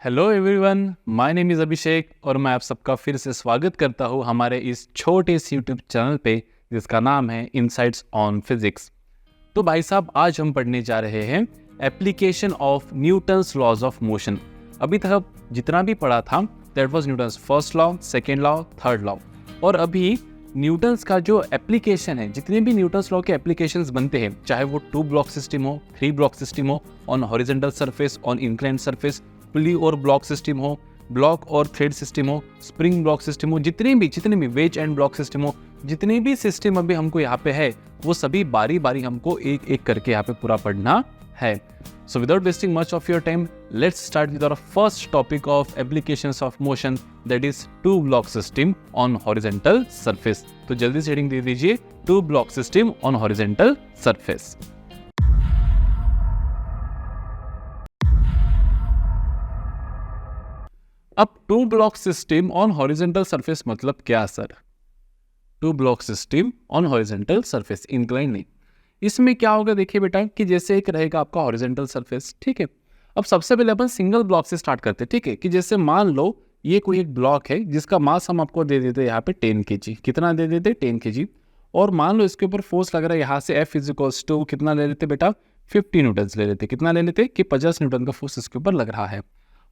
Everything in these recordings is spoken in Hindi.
Hello everyone, my name is Abhishek और मैं आप सबका फिर से स्वागत करता हूँ हमारे इस छोटे से यूट्यूब चैनल पे जिसका नाम है इनसाइट्स ऑन फिजिक्स। तो भाई साहब, आज हम पढ़ने जा रहे हैं application of Newton's laws of motion. अभी तक जितना भी पढ़ा था that was Newton's first law, second law, third law, और अभी न्यूटन्स का जो एप्लीकेशन है, जितने भी न्यूटन्स लॉ के एप्लीकेशंस बनते हैं, चाहे वो 2 ब्लॉक सिस्टम हो, 3 ब्लॉक सिस्टम हो, on horizontal surface, on inclined surface, pulley और ब्लॉक सिस्टम हो, ब्लॉक और थ्रेड सिस्टम हो, स्प्रिंग ब्लॉक सिस्टम हो, जितने भी वेज एंड ब्लॉक सिस्टम हो, जितने भी सिस्टम अभी हमको यहाँ पे है, वो सभी बारी बारी हमको एक एक करके यहाँ पे पूरा पढ़ना है। So without wasting much of your time, let's start with our first topic of applications of motion, that is 2 block system on horizontal surface। तो जल्दी से हेडिंग दे दीजिए 2 block system on horizontal surface। अब 2 block system on horizontal surface मतलब क्या sir? 2 block system on horizontal surface, incline नहीं। इसमें क्या होगा देखिए बेटा कि जैसे एक रहेगा आपका हॉरिजॉन्टल सरफेस, ठीक है। अब सबसे पहले अपन सिंगल ब्लॉक से स्टार्ट करते हैं, ठीक है। कि जैसे मान लो ये कोई एक ब्लॉक है जिसका मास हम आपको दे देते हैं यहाँ पे 10 kg। कितना दे देते 10 kg। और मान लो इसके ऊपर फोर्स लग रहा है यहाँ से F = कितना ले लेते बेटा 50 न्यूटन ले लेते। कितना ले लेते कि 50 न्यूटन का फोर्स इसके ऊपर लग रहा है।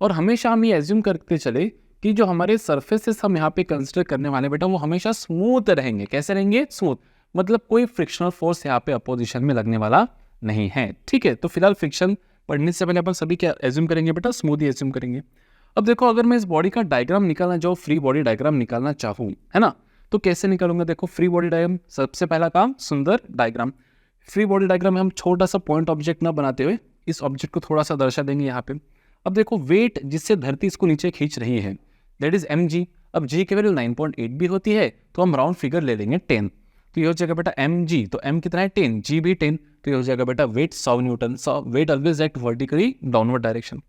और हमेशा हम ये एज्यूम करते चले कि जो हमारे सर्फेसेस हम यहाँ पे कंसिडर करने वाले बेटा वो हमेशा स्मूथ रहेंगे। कैसे रहेंगे? स्मूथ, मतलब कोई फ्रिक्शनल फोर्स यहाँ पे अपोजिशन में लगने वाला नहीं है, ठीक है। तो फिलहाल फ्रिक्शन पढ़ने से पहले अपन सभी क्या एज्यूम करेंगे बेटा? स्मूथ ही एज्यूम करेंगे। अब देखो, अगर मैं इस बॉडी का डायग्राम निकालना चाहूँ, फ्री बॉडी डायग्राम निकालना चाहूँ, है ना, तो कैसे निकालूंगा? देखो, फ्री बॉडी डायग्राम सबसे पहला काम, सुंदर डायग्राम। फ्री बॉडी डायग्राम में हम छोटा सा पॉइंट ऑब्जेक्ट ना बनाते हुए इस ऑब्जेक्ट को थोड़ा सा दर्शा देंगे यहाँ पे। अब देखो, वेट जिससे धरती इसको नीचे खींच रही है दैट इज mg। अब g की वैल्यू 9.8 भी होती है तो हम राउंड फिगर ले लेंगे 10। तो ये हो जाएगा बेटा mg, तो m कितना है 10, g भी 10, तो ये हो जाएगा बेटा weight 100 newton. Weight always act vertically downward direction.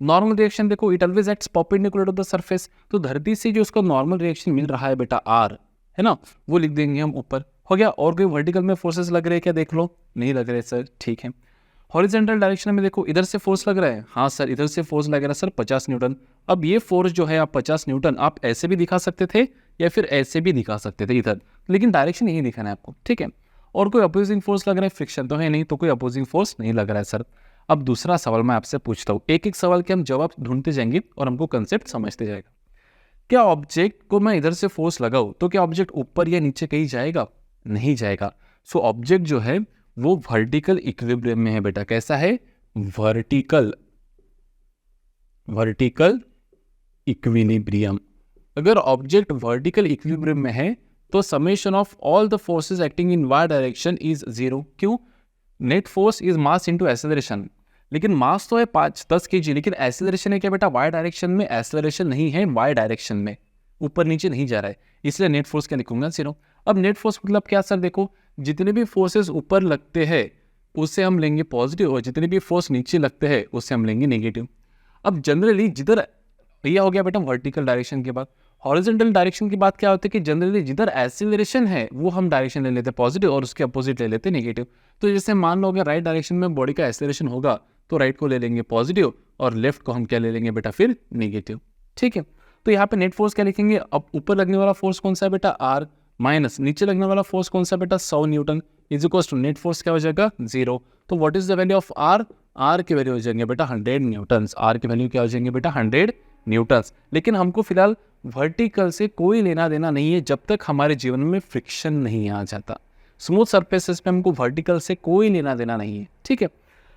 Normal reaction देखो, it always acts perpendicular to the surface. तो धरती से जो उसको नॉर्मल रिएक्शन मिल रहा है बेटा r, है ना, वो लिख देंगे हम ऊपर। हो गया। और कोई वर्टिकल में फोर्सेस लग रहे हैं क्या? देख लो, नहीं लग रहे सर, ठीक है। हॉरिजॉन्टल डायरेक्शन में देखो, इधर से फोर्स लग रहा है, हाँ सर इधर से फोर्स लग रहा है सर 50 न्यूटन। अब ये फोर्स जो है आप 50 न्यूटन आप ऐसे भी दिखा सकते थे या फिर ऐसे भी दिखा सकते थे इधर, लेकिन डायरेक्शन यही दिखाना है आपको, ठीक है। और कोई अपोजिंग फोर्स लग रहा है, फ्रिक्शन तो है नहीं, तो कोई अपोजिंग फोर्स नहीं लग रहा है सर। अब दूसरा सवाल मैं आपसे पूछता हूँ, एक एक सवाल के हम जवाब ढूंढते जाएंगे और हमको कंसेप्ट समझते जाएगा। क्या ऑब्जेक्ट को मैं इधर से फोर्स लगाऊं तो क्या ऑब्जेक्ट ऊपर या नीचे कहीं जाएगा? नहीं जाएगा। सो ऑब्जेक्ट जो है वो वर्टिकल इक्विलिब्रियम में है बेटा। कैसा है? Vertical equilibrium. अगर ऑब्जेक्ट वर्टिकल इक्विलिब्रियम में है तो summation of all the forces acting in y direction is 0। क्यों? Net force is mass into acceleration. लेकिन मास तो है 5-10 kg, लेकिन एक्सेलरेशन है क्या बेटा? वाई डायरेक्शन में एक्सेलरेशन नहीं है, वाई डायरेक्शन में ऊपर नीचे नहीं जा रहा है, इसलिए नेट फोर्स क्या लिखूंगा? 0। अब नेट फोर्स मतलब क्या सर? देखो, जितने भी फोर्सेस ऊपर लगते हैं उससे हम लेंगे पॉजिटिव, और जितने भी फोर्स नीचे लगते हैं उससे हम लेंगे नेगेटिव। अब जनरली जिधर यह हो गया बेटा वर्टिकल डायरेक्शन के बाद, हॉरिजॉन्टल डायरेक्शन की बात क्या होती है कि जनरली जिधर एक्सीलरेशन है वो हम डायरेक्शन ले लेते हैं पॉजिटिव और उसके अपोजिट ले लेते हैं नेगेटिव। तो जैसे मान लो अगर राइट डायरेक्शन में बॉडी का एक्सीलरेशन होगा तो राइट को ले लेंगे पॉजिटिव और लेफ्ट को हम क्या ले लेंगे बेटा? फिर नेगेटिव, ठीक है। तो यहाँ पे नेट फोर्स क्या लिखेंगे? अब ऊपर लगने वाला फोर्स कौन सा है बेटा? R, माइनस नीचे लगने वाला फोर्स कौन सा बेटा? 100 newton, is equal to net force क्या हो जाएगा? 0। तो what is the value of R? R की वैल्यू हो जाएंगे बेटा 100 न्यूटन्स। R की वैल्यू क्या हो जाएंगे बेटा? 100 न्यूटन्स। लेकिन हमको फिलहाल वर्टिकल से कोई लेना देना नहीं है जब तक हमारे जीवन में फ्रिक्शन नहीं आ जाता। स्मूथ सरफेसेस पे हमको वर्टिकल से कोई लेना देना नहीं है, ठीक है।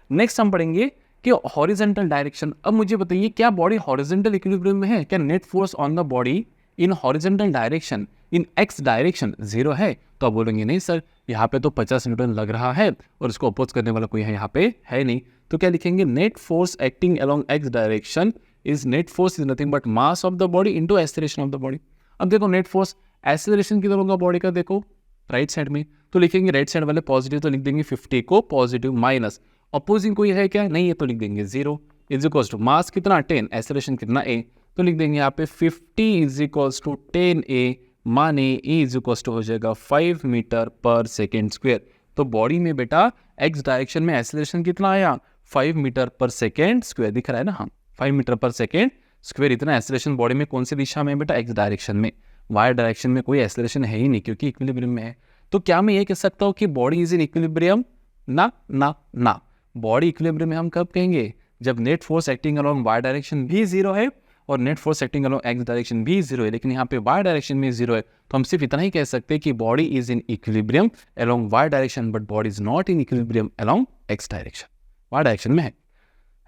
नेक्स्ट हम पढ़ेंगे कि हॉरिजॉन्टल डायरेक्शन। अब मुझे बताइए, क्या बॉडी हॉरिजॉन्टल इक्विलिब्रियम में है? क्या net force on the body in horizontal direction in X direction 0 है? तो आप बोलेंगे नहीं सर, यहाँ पे तो 50 न्यूटन लग रहा है और इसको अपोज करने वाला कोई है यहाँ पे है नहीं। तो क्या लिखेंगे? Net force acting along x direction is net force is nothing but mass of the body into acceleration of the body. अब देखो, नेट फोर्स एक्सेलरेशन किधर होगा बॉडी का? देखो राइट साइड में, तो लिखेंगे राइट साइड वाले पॉजिटिव, तो लिख देंगे 50 को पॉजिटिव, माइनस अपोजिंग कोई है क्या? नहीं है, तो लिख देंगे 0 इज इक्वल टू मास कितना 10, एक्सेलरेशन कितना a, तो लिख देंगे यहाँ पे 50 इज इक्वल टू 10a, माने e इज इक्वल टू हो जाएगा 5 मीटर पर सेकेंड स्क्वायर। तो बॉडी में बेटा एक्स डायरेक्शन में एक्सेलरेशन कितना आया? 5 मीटर पर सेकेंड स्क्वायर, दिख रहा है ना? हाँ, 5 मीटर पर सेकेंड स्क्वायर। इतना एक्सेलरेशन बॉडी में कौन सी दिशा में है बेटा? एक्स डायरेक्शन में। वाई डायरेक्शन में कोई एक्सेलरेशन है ही नहीं क्योंकि इक्विलिब्रियम में है। तो क्या मैं ये कह सकता हूँ कि बॉडी इज इन इक्विलिब्रियम? ना ना ना, बॉडी इक्विलिब्रियम में हम कब कहेंगे? जब net force acting along y direction भी जीरो है और net force acting along x direction भी जीरो है, लेकिन यहाँ पे वाई डायरेक्शन में जीरो है, तो हम सिर्फ इतना ही कह सकते हैं कि body is in equilibrium along y direction but body is not in equilibrium along x direction. Y direction में है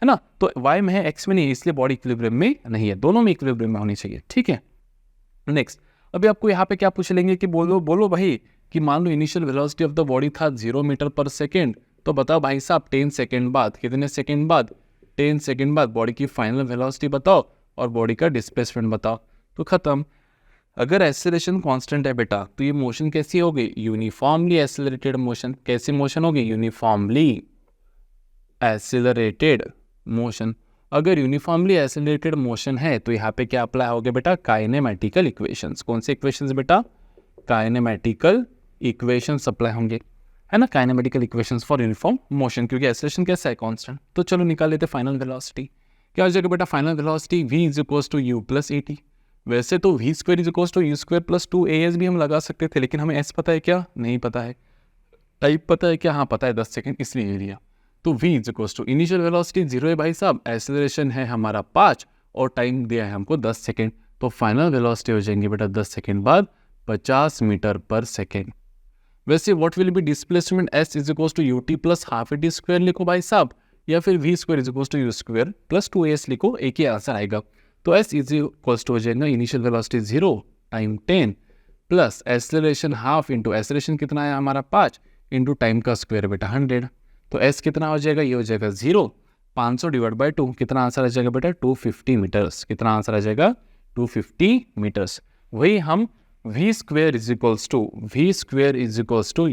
ना, तो वाई में है, एक्स में नहीं, इसलिए बॉडी इक्विलिब्रियम में नहीं है, दोनों में इक्विलिब्रियम में होनी चाहिए। ठीक है, नेक्स्ट अभी आपको यहाँ पे क्या पूछ लेंगे कि बोलो भाई कि मान लो initial velocity of the body था 0 मीटर पर सेकेंड, तो बताओ भाई साहब 10 सेकेंड बाद, कितने सेकेंड बाद? 10 सेकेंड बाद बॉडी की फाइनल वेलोसिटी बताओ और बॉडी का डिस्प्लेसमेंट बताओ, तो खत्म। अगर एक्सेलरेशन कांस्टेंट है बेटा तो ये मोशन कैसी होगी? Uniformly accelerated motion. कैसी मोशन होगी? Uniformly accelerated motion. अगर यूनिफॉर्मली एक्सेलरेटेड मोशन है तो यहाँ पे क्या अप्लाई होगा बेटा? Kinematical equations. कौन से इक्वेशंस बेटा? काइनेमेटिकल इक्वेशंस अप्लाई होंगे, है ना, kinematical equations for uniform motion, क्योंकि एक्सेलरेशन कैसा है? कांस्टेंट। तो चलो निकाल लेते फाइनल वेलोसिटी। क्या हो जाएगा बेटा? Final velocity v is equals to u plus a t. वैसे तो v square is equals to u square plus 2as भी हम लगा सकते थे, लेकिन हमें s पता है क्या? नहीं पता है। टाइप पता है क्या? हाँ पता है, 10 सेकेंड, इसलिए ले लिया। तो v is equals to initial velocity 0 है भाई साहब, एक्सेलरेशन है हमारा 5 और टाइम दिया है हमको 10 सेकेंड, तो फाइनल वेलोसिटी हो जाएंगे बेटा 10 सेकेंड बाद 50 मीटर पर सेकेंड। वैसे what will be displacement? s is equals to ut plus half a t square लिखो भाई साहब, या फिर v square is equals to u square plus 2as लिखो, एक ही आंसर आएगा। तो s इज इक्वल्स टू हो जाएगा initial velocity 0 time 10 plus acceleration half into acceleration कितना है हमारा 5 इंटू टाइम का स्क्वायर बेटा 100। तो s कितना हो जाएगा? ये हो जाएगा 0, 500 डिवाइड बाई 2, कितना आंसर आ जाएगा बेटा? 250 मीटर्स। कितना आंसर आ जाएगा? 250 मीटर्स। वही हम v square is equals to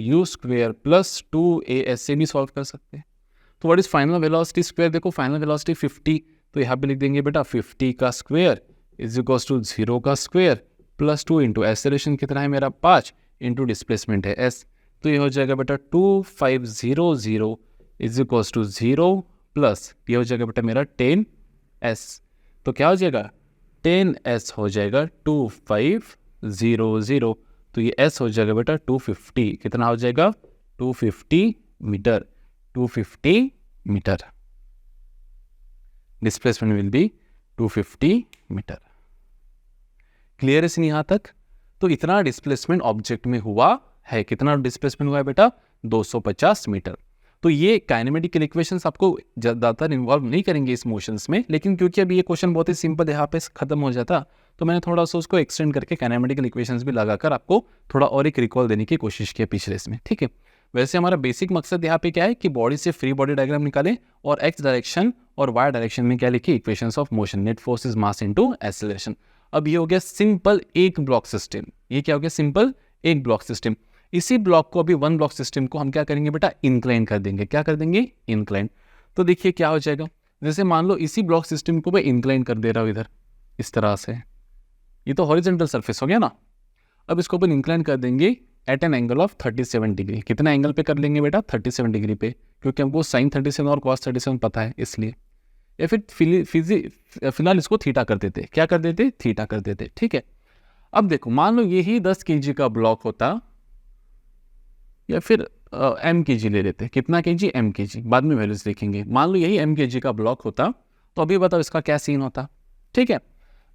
u square plus 2as से भी सॉल्व कर सकते हैं। तो what is final velocity square? देखो फाइनल वेलोसिटी 50, तो यहाँ पे लिख देंगे बेटा 50 का स्क्वायर इज इक्वल्स टू 0 का स्क्वायर प्लस 2 इंटू एक्सेलरेशन कितना है मेरा 5 इंटू डिस्प्लेसमेंट है s, तो ये हो जाएगा बेटा 2500 इज इक्वल्स टू 0 प्लस ये हो जाएगा बेटा मेरा 10s। तो क्या हो जाएगा? 10s हो जाएगा 2500, तो ये s हो जाएगा बेटा 250। कितना हो जाएगा? 250 metre. 250 metre displacement will be 250 metre. Clear है सीन यहाँ तक? तो इतना डिस्प्लेसमेंट ऑब्जेक्ट में हुआ है। कितना डिस्प्लेसमेंट हुआ है बेटा? 250 मीटर। तो ये काइनेमेटिकल इक्वेशंस आपको ज़्यादातर इन्वॉल्व नहीं करेंगे इस मोशंस में, लेकिन क्योंकि अभी ये क्वेश्चन बहुत ही सिंपल यहाँ पे खत्म हो जाता, तो मैंने थोड़ा सा उसको एक्सटेंड करके काइनेमेटिकल इक्वेशंस भी लगाकर आपको थोड़ा और एक रिकॉल देने की कोशिश की पिछले इसमें। ठीक है, वैसे हमारा बेसिक मकसद यहाँ पे क्या है कि बॉडी से फ्री बॉडी डायग्राम निकालें और एक्स डायरेक्शन और वाई डायरेक्शन में क्या लिखिए? Equations of motion, net forces mass into acceleration. अब ये हो गया सिंपल एक ब्लॉक सिस्टम। ये क्या हो गया? सिंपल एक ब्लॉक सिस्टम। इसी ब्लॉक को अभी वन ब्लॉक सिस्टम को हम क्या करेंगे बेटा? इंक्लाइन कर देंगे। क्या कर देंगे? इंक्लाइन। तो देखिए क्या हो जाएगा, जैसे मान लो इसी ब्लॉक सिस्टम को मैं इंक्लाइन कर दे रहा हूँ इधर इस तरह से, ये तो हॉरिजॉन्टल सरफेस हो गया ना। अब इसको अपन इंक्लाइन कर देंगे at an angle of 37 degree. कितना एंगल पे कर लेंगे बेटा? 37 डिग्री पे, क्योंकि हमको साइन 37 और कॉस 37 पता है इसलिए। या फिर फिलहाल इसको थीटा कर देते। क्या कर देते? थीटा कर देते। ठीक है, अब देखो मान लो यही 10 kg का ब्लॉक होता, या फिर m kg ले लेते। कितना kg? m kg, बाद में वैल्यूज देखेंगे। मान लो यही m kg का ब्लॉक होता, तो अभी बताओ इसका क्या सीन होता। ठीक है,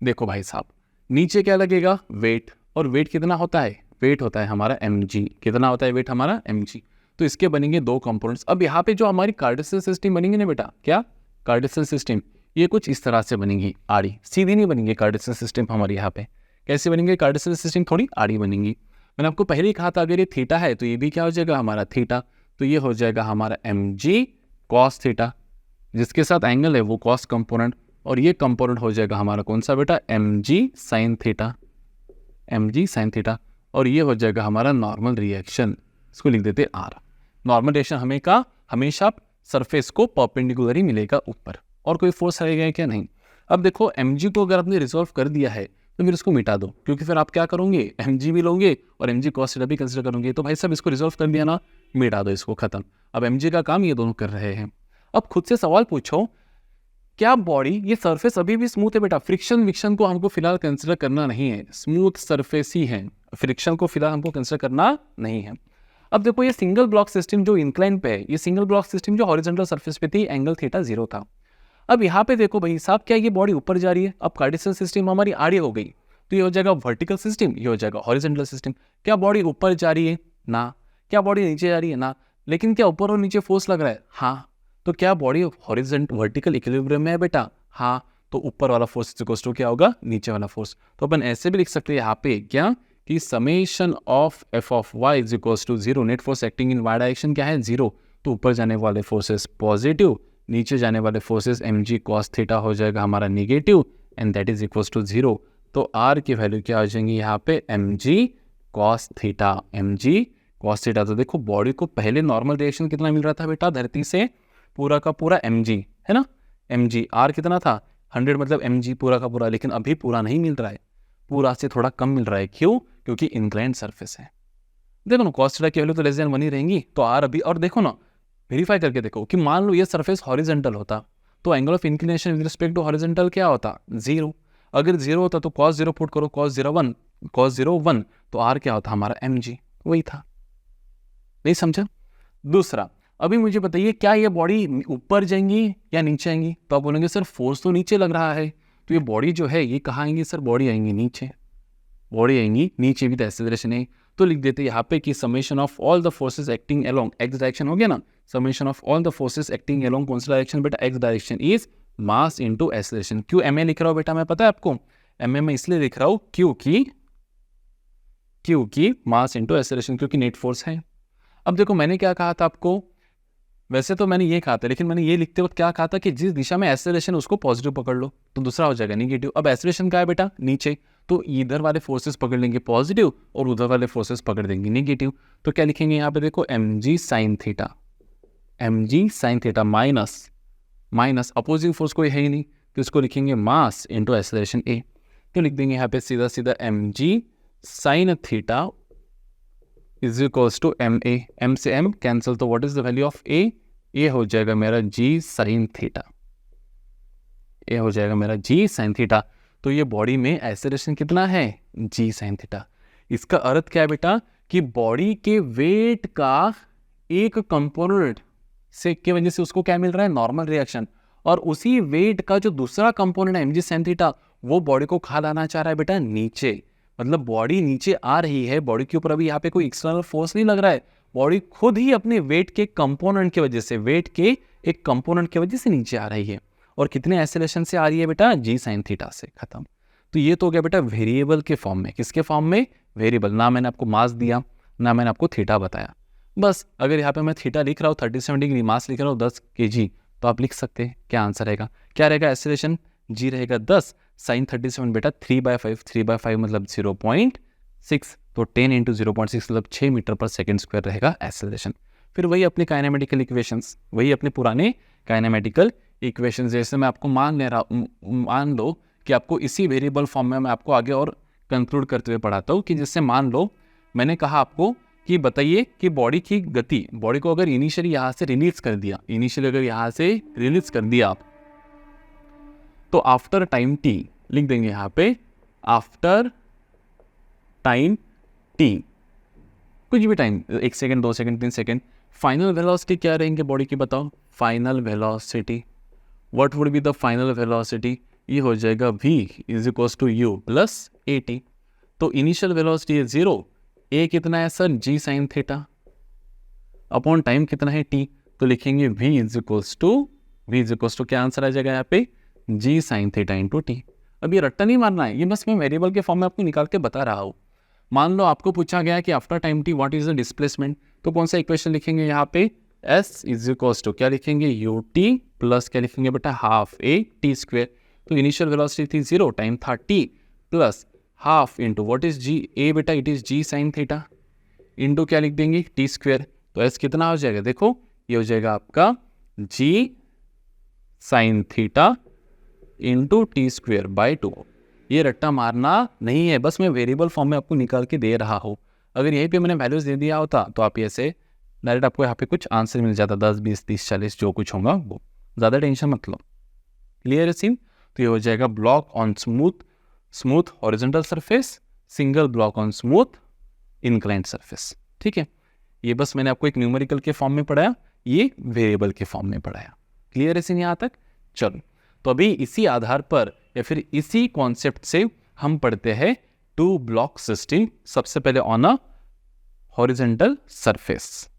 देखो भाई साहब नीचे क्या लगेगा? वेट। और वेट कितना होता है? वेट होता है हमारा mg। कितना होता है वेट हमारा? mg। तो इसके बनेंगे दो कंपोनेंट्स। अब यहाँ पे जो हमारी कार्टेशियन सिस्टम बनेंगे ना बेटा, क्या कार्टेशियन सिस्टम, ये कुछ इस तरह से बनेंगी, आड़ी सीधी नहीं बनेंगे कार्टेशियन सिस्टम हमारी। यहाँ पे कैसे बनेंगे कार्टेशियन सिस्टम? थोड़ी आड़ी बनेंगी। मैंने आपको पहले ही कहा था अगर ये थीटा है तो ये भी क्या हो जाएगा हमारा? थीटा। तो ये हो जाएगा हमारा mg cos थीटा, जिसके साथ एंगल है वो cos कंपोनेंट, और ये कंपोनेंट हो जाएगा हमारा कौन सा बेटा? mg sin theta. mg sin theta, और ये हो जाएगा हमारा नॉर्मल रिएक्शन, इसको लिख देते r। नॉर्मल रिएक्शन हमेशा सरफेस को परपेंडिकुलर ही मिलेगा ऊपर, और कोई फोर्स रहेगा क्या? नहीं। अब देखो mg को अगर आपने रिजॉल्व कर दिया है तो फिर इसको मिटा दो, क्योंकि फिर आप क्या करोगे? mg भी लोगे और mg cos थीटा भी कंसिडर करोगे। तो भाई साहब इसको रिजॉल्व कर दिया ना, मिटा दो इसको, खत्म। अब mg का काम ये दोनों कर रहे हैं। अब खुद से सवाल पूछो क्या बॉडी, ये सरफेस अभी भी स्मूथ है बेटा, फ्रिक्शन विक्शन को हमको फिलहाल कंसिडर करना नहीं है, स्मूथ सरफेस ही है, फ्रिक्शन को फिलहाल हमको कंसिडर करना नहीं है। अब देखो ये सिंगल ब्लॉक सिस्टम जो इंक्लाइन पे है, ये सिंगल ब्लॉक सिस्टम जो हॉरिजॉन्टल सरफेस पे थी, एंगल थीटा 0 था। अब यहाँ पे देखो भाई साहब, क्या ये बॉडी ऊपर जा रही है, अब कार्टेशियन सिस्टम हमारी आड़ी हो गई, तो ये हो जाएगा वर्टिकल सिस्टम, ये हो जाएगा हॉरिजॉन्टल सिस्टम। क्या बॉडी ऊपर जा रही है? ना। क्या बॉडी नीचे जा रही है? ना। लेकिन क्या ऊपर और नीचे फोर्स लग रहा है? हाँ। तो क्या बॉडी हॉरिजॉन्टल वर्टिकल इक्विलिब्रियम में है बेटा? हाँ। तो ऊपर वाला फोर्स इज इक्वल टू क्या होगा? नीचे वाला फोर्स। तो अपन ऐसे भी लिख सकते हैं यहाँ पे क्या, कि summation of F of y is equal to 0, net force acting in y direction क्या है? 0। तो ऊपर जाने वाले फोर्सेस पॉजिटिव, नीचे जाने वाले फोर्सेस mg cos थीटा हो जाएगा हमारा negative, and that is equal to 0। तो r की वैल्यू क्या हो जाएंगी यहाँ पे? mg cos theta, mg cos theta. तो देखो बॉडी को पहले नॉर्मल रिएक्शन कितना मिल रहा था बेटा धरती से? पूरा का पूरा mg है ना, mg। r कितना था? 100, मतलब mg पूरा का पूरा। लेकिन अभी पूरा नहीं मिल रहा है, पूरा से थोड़ा कम मिल रहा है। क्यों? क्योंकि इंक्लाइंड सरफेस है। देखो ना cos थीटा की वैल्यू तो लेस देन 1 ही रहेंगी, तो r अभी, और देखो ना वेरीफाई करके देखो कि मान लो ये सरफेस हॉरिजॉन्टल होता तो angle of inclination with respect to horizontal क्या होता? 0। अगर 0 होता तो cos 0 पुट करो, cos 0 1, तो r क्या होता हमारा? mg। वही था। नहीं समझा? दूसरा, अभी मुझे बताइए क्या ये बॉडी ऊपर जाएंगी या नीचे आएंगी? तो आप बोलेंगे सर फोर्स तो नीचे लग रहा है, तो ये बॉडी जो है ये कहाँ आएंगी? सर बॉडी आएंगी नीचे, बॉडी आएंगी नीचे भी, तो एक्सेलरेशन है। तो लिख देते हैं यहाँ पे कि summation of all the forces acting along x direction हो गया ना, summation of all the forces acting along कौन सा डायरेक्शन बेटा? X direction is mass into acceleration. क्यों एम ए लिख रहा हूँ बेटा मैं, पता है आपको? एम ए में इसलिए लिख रहा हूँ क्योंकि मास इनटू एक्सेलरेशन, क्योंकि नेट फोर्स है। अब देखो मैंने क्या कहा था आपको, वैसे तो मैंने ये कहा था, लेकिन मैंने ये लिखते वक्त क्या कहा था कि जिस दिशा में एक्सेलरेशन उसको पॉजिटिव पकड़ लो, तो दूसरा हो जाएगा नेगेटिव। अब एक्सेलरेशन का है बेटा? नीचे, तो इधर वाले फोर्सेस पकड़ लेंगे पॉजिटिव और उधर वाले फोर्सेस पकड़ देंगे नेगेटिव। तो क्या लिखेंगे यहाँ पे? देखो mg sin theta minus opposing force कोई है ही नहीं, तो इसको लिखेंगे मास इंटू एक्सेलरेशन a। तो लिख देंगे यहाँ पे सीधा सीधा mg sin theta is equals to m a, m से एम कैंसिल, तो what is the value of a? A हो जाएगा मेरा g sin थीटा, ए हो जाएगा मेरा g sin थीटा। तो ये बॉडी में एक्सेलरेशन कितना है? g sin theta. इसका अर्थ क्या है बेटा? कि बॉडी के वेट का एक कंपोनेंट से की वजह से उसको क्या मिल रहा है? Normal reaction. और उसी वेट का जो दूसरा कंपोनेंट है mg sin थीटा, वो बॉडी को खा लाना चाह रहा है बेटा नीचे। मतलब बॉडी नीचे आ रही है, बॉडी के ऊपर अभी यहाँ पे कोई एक्सटर्नल फोर्स नहीं लग रहा है, बॉडी खुद ही अपने वेट के कंपोनेंट की वजह से, वेट के एक कंपोनेंट की वजह से नीचे आ रही है। और कितने एक्सेलरेशन से आ रही है बेटा? g sin थीटा से। खत्म। तो ये तो हो गया बेटा वेरिएबल के फॉर्म में। किसके फॉर्म में? वेरिएबल। ना मैंने आपको मास दिया, ना मैंने आपको थीटा बताया। बस अगर यहाँ पे मैं थीटा लिख रहा हूँ 37 डिग्री, मास लिख रहा हूँ 10 kg, तो आप लिख सकते हैं क्या आंसर रहेगा? क्या रहेगा? एक्सेलरेशन g रहेगा 10, साइन 37 बेटा 3/5, 3/5 मतलब 0.6, तो 10 इंटू 0.6 मतलब 6 मीटर पर सेकेंड स्क्वायर रहेगा एक्सेलरेशन। फिर वही अपने काइनेमेटिकल इक्वेशंस, वही अपने पुराने काइनेमेटिकल इक्वेशंस। जैसे मैं आपको मान लो कि आपको इसी वेरिएबल फॉर्म में मैं आपको आगे और कंक्लूड करते हुए पढ़ाता हूँ, कि जिससे मान लो मैंने कहा आपको कि बताइए कि बॉडी की गति, बॉडी को अगर इनिशियली यहाँ से रिलीज कर दिया, इनिशियली अगर यहाँ से रिलीज कर दिया आप, तो आफ्टर टाइम t लिख देंगे यहाँ पे, आफ्टर टाइम t, कुछ भी time, 1 second 2 second 3 second, final velocity क्या रहेंगे बॉडी की? बताओ final velocity. What would be the final velocity? ये हो जाएगा v is equals to u plus at। तो इनिशियल वेलोसिटी है 0, a कितना है sir? g sin theta, upon time कितना है t, तो लिखेंगे v इज इक्वल्स टू क्या आंसर आ जाएगा यहाँ पे? g sin theta into T. अब ये रट्टा नहीं मारना है, ये बस मैं वेरिएबल के फॉर्म में आपको निकाल के बता रहा हूँ। मान लो आपको पूछा गया कि after time T what is the displacement, तो कौन सा इक्वेशन लिखेंगे यहाँ पे? s इज इक्वल्स टू क्या लिखेंगे? ut प्लस क्या लिखेंगे बेटा? Half a t square. तो इनिशियल वेलोसिटी थी 0, टाइम था t, plus half into what is g a बेटा? It is g sin theta, into क्या लिख देंगे? t square. तो s कितना हो जाएगा? देखो ये हो जाएगा आपका g sin theta into T square by 2। ये रट्टा मारना नहीं है, बस मैं वेरिएबल फॉर्म में आपको निकाल के दे रहा हूँ। अगर यहीं पे मैंने वैल्यूज दे दिया होता तो आप ऐसे डायरेक्ट आपको यहाँ पे कुछ आंसर मिल जाता, 10 20 30 40 जो कुछ होगा वो। ज़्यादा टेंशन मत लो, क्लियर है सीन? तो ये हो जाएगा block on smooth horizontal surface, single block on smooth inclined surface. ठीक है, ये बस मैंने आपको एक न्यूमेरिकल के फॉर्म में पढ़ाया, ये वेरिएबल के फॉर्म में पढ़ाया। क्लियर है सीन यहाँ तक? चलो, तो अभी इसी आधार पर या फिर इसी कॉन्सेप्ट से हम पढ़ते हैं टू ब्लॉक सिस्टम। सबसे पहले on a horizontal surface.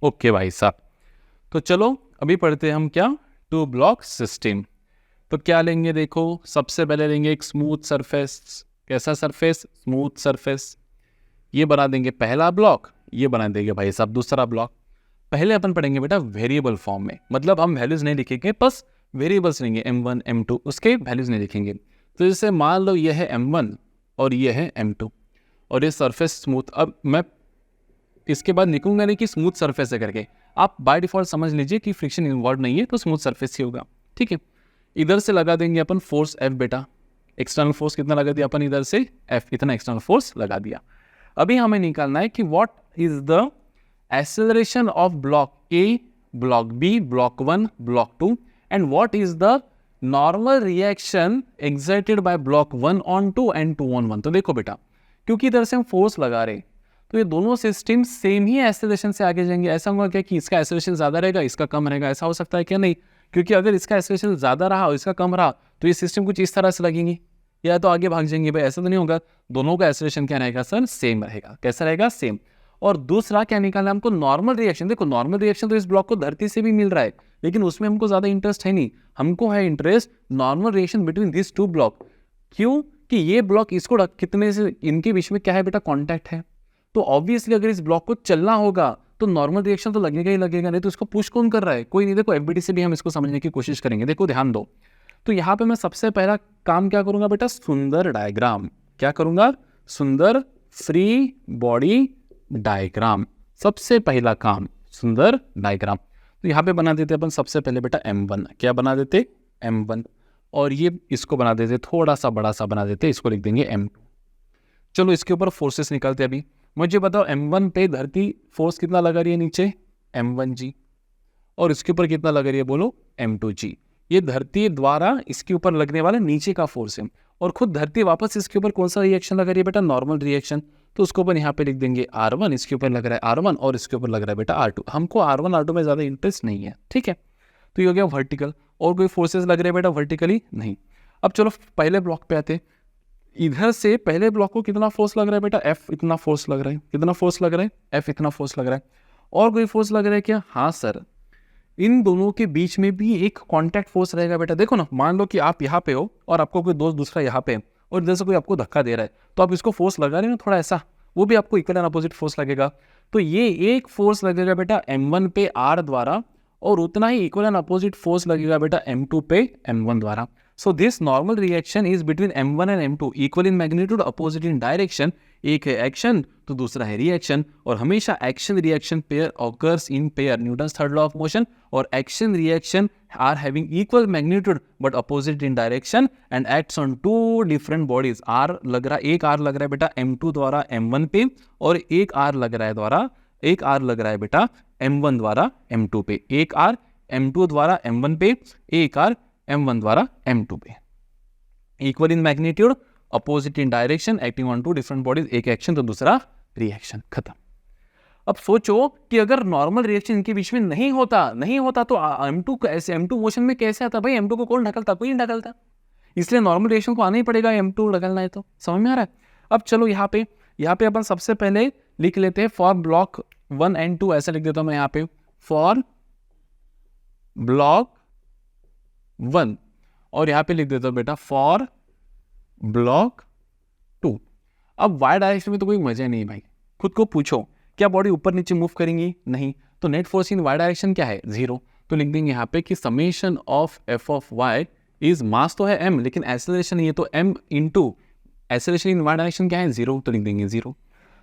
Okay भाई साहब, तो चलो अभी पढ़ते हैं हम क्या, टू ब्लॉक सिस्टम। तो क्या लेंगे, देखो सबसे पहले लेंगे एक स्मूथ सरफेस। कैसा सरफेस? Smooth surface. ये बना देंगे पहला ब्लॉक, ये बना देंगे भाई साहब दूसरा ब्लॉक। पहले अपन पढ़ेंगे बेटा वेरिएबल फॉर्म में, मतलब हम वैल्यूज नहीं लिखेंगे, बस वेरिएबल्स लेंगे m1 m2, उसके वैल्यूज नहीं लिखेंगे। तो जैसे मान लो ये है m1 और ये है m2 और ये सरफेस स्मूथ। अब मैं इसके बाद लिखूंगा नहीं कि स्मूथ सरफेस है करके, आप बाय डिफॉल्ट समझ लीजिए कि फ्रिक्शन इन्वॉल्व नहीं है, तो स्मूथ सरफेस ही होगा। ठीक है, इधर से लगा देंगे अपन फोर्स F बेटा। एक्सटर्नल फोर्स कितना लगा दिया अपन इधर से? F, इतना एक्सटर्नल फोर्स लगा दिया। अभी हमें निकालना है कि what is the acceleration of block A, block B, block 1, block 2 and what is the normal reaction exerted by block 1 on 2 and 2 on 1। तो देखो बेटा, क्योंकि इधर से हम फोर्स लगा रहे तो ये दोनों सिस्टम सेम ही एक्सेलरेशन से आगे जाएंगे। ऐसा होगा क्या कि इसका एक्सेलरेशन ज्यादा रहेगा, इसका कम रहेगा? ऐसा हो सकता है क्या? नहीं, क्योंकि अगर इसका एक्सेलरेशन ज्यादा रहा और इसका कम रहा तो ये सिस्टम कुछ इस तरह से लगेंगे या तो आगे भाग जाएंगे। भाई ऐसा तो नहीं होगा, दोनों का एक्सेलरेशन क्या रहेगा सर? सेम रहेगा। कैसा रहेगा? सेम। और दूसरा क्या निकालना है हमको? Normal reaction. देखो नॉर्मल रिएक्शन तो इस ब्लॉक को धरती से भी मिल रहा है, लेकिन उसमें हमको ज्यादा इंटरेस्ट है नहीं, हमको है interest normal reaction between this two block. क्यों? कि ये ब्लॉक इसको कितने से, इनके बीच में क्या है बेटा? कॉन्टैक्ट है। तो ऑब्वियसली अगर इस ब्लॉक को चलना होगा तो नॉर्मल रिएक्शन तो लगेगा ही लगेगा, नहीं तो इसको पुश कौन कर रहा है? कोई नहीं। देखो एफबीटी से भी हम इसको समझने की कोशिश करेंगे। देखो ध्यान दो, तो यहाँ पे मैं सबसे पहला काम क्या करूंगा बेटा? सुंदर डायग्राम। क्या करूंगा? सुंदर फ्री बॉडी डायग्राम। सबसे पहला काम सुंदर डायग्राम। तो यहाँ पे बना देते अपन सबसे पहले बेटा M1। क्या बना देते? M1। और ये इसको बना देते थोड़ा सा बड़ा सा बना देते, इसको लिख देंगे M2। चलो इसके ऊपर फोर्सेस निकालते अभी। मुझे बताओ M1 पे धरती फोर्स कितना लगा रही है नीचे? M1G। और इसके ऊपर कितना लगा रही है? बोलो M2G। ये धरती द्वारा इसके ऊपर लगने वाला नीचे का फोर्स है, और खुद धरती वापस इसके ऊपर कौन सा रिएक्शन लगा रही है बेटा? Normal reaction. तो उसको अपन यहाँ पे लिख देंगे R1, इसके ऊपर लग रहा है R1 और इसके ऊपर लग रहा है बेटा R2। हमको R1 R2 में ज्यादा इंटरेस्ट नहीं है। ठीक है, तो ये हो गया वर्टिकल। और कोई फोर्सेस लग रहे हैं बेटा वर्टिकली? नहीं। अब चलो पहले ब्लॉक पे आते। इधर से पहले ब्लॉक को कितना फोर्स लग रहा है बेटा? F इतना फोर्स लग रहा है। कितना फोर्स लग रहा है? F इतना फोर्स लग रहा है। और कोई फोर्स लग रहा है क्या? हाँ सर, इन दोनों के बीच में भी एक कांटेक्ट फोर्स रहेगा बेटा। देखो ना, मान लो कि आप यहाँ पे हो और आपको कोई दोस्त दूसरा यहाँ पे है और इधर से कोई आपको धक्का दे रहा है, तो आप इसको फोर्स लगा रहे हो ना थोड़ा ऐसा, वो भी आपको इक्वल एंड अपोजिट फोर्स लगेगा। तो ये एक फोर्स लगेगा बेटा M1 पे R द्वारा, और उतना ही इक्वल एंड अपोजिट फोर्स लगेगा बेटा M2 पे M1 द्वारा। So this normal reaction is between M1 and M2, equal in magnitude, opposite in direction. एक है एक्शन तो दूसरा है रिएक्शन, और हमेशा action reaction pair occurs in pair, Newton's third law of motion. और action reaction are having equal magnitude but opposite in direction and acts on two different bodies. आर लग रहा है, एक आर लग रहा है बेटा M2 द्वारा M1 पे, और एक आर लग रहा है बेटा M1 द्वारा M2 पे। एक आर M2 द्वारा M1 पे, एक आर M1 द्वारा M2 पे। Equal in magnitude, opposite in direction, acting on two different bodies. एक एक्शन तो दूसरा रिएक्शन, खत्म। अब सोचो कि अगर नॉर्मल रिएक्शन इनके बीच में नहीं होता तो M2 ऐसे M2 मोशन में कैसे आता? भाई M2 को कौन ढकलता? कोई नहीं ढकलता, इसलिए नॉर्मल रिएक्शन को आना ही पड़ेगा M2 ढकलना है। तो समझ में आ रहा है? अब चलो यहाँ पे अपन सबसे पहले लिख लेते हैं फॉर ब्लॉक 1 एंड 2। ऐसा लिख देता हूं मैं यहाँ पे, फॉर ब्लॉक 1, और यहाँ पे लिख देता हूं बेटा फॉर ब्लॉक 2। अब वाई डायरेक्शन में तो कोई मजा नहीं भाई। खुद को पूछो, क्या बॉडी ऊपर नीचे मूव करेंगी? नहीं। तो net force in y direction क्या है? 0। तो लिख देंगे यहाँ पे कि summation of F of y is, mass तो है m लेकिन एक्सेलरेशन ये तो m into acceleration in y direction क्या है? 0। तो लिख देंगे 0।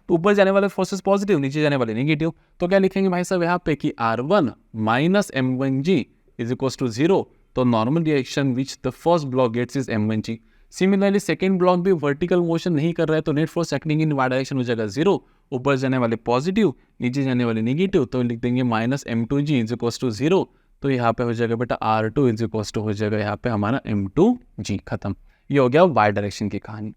तो ऊपर जाने वाले फोर्सेस पॉजिटिव, नीचे जाने वाले नेगेटिव। तो क्या लिखेंगे भाई साहब यहाँ पे कि R1 minus M1G is equal to 0। तो normal reaction which the first block gets is M1G। Similarly second block भी वर्टिकल मोशन नहीं कर रहा है, तो net force acting in y direction हो जाएगा 0, ऊपर जाने वाले पॉजिटिव, नीचे जाने वाले नेगेटिव, तो लिख देंगे -m2g इज इक्वल टू 0, तो यहाँ पे हो जाएगा बेटा R2 इज इक्वल टू हो जाएगा यहाँ पे हमारा m2g, खत्म। ये हो गया वाई डायरेक्शन की कहानी।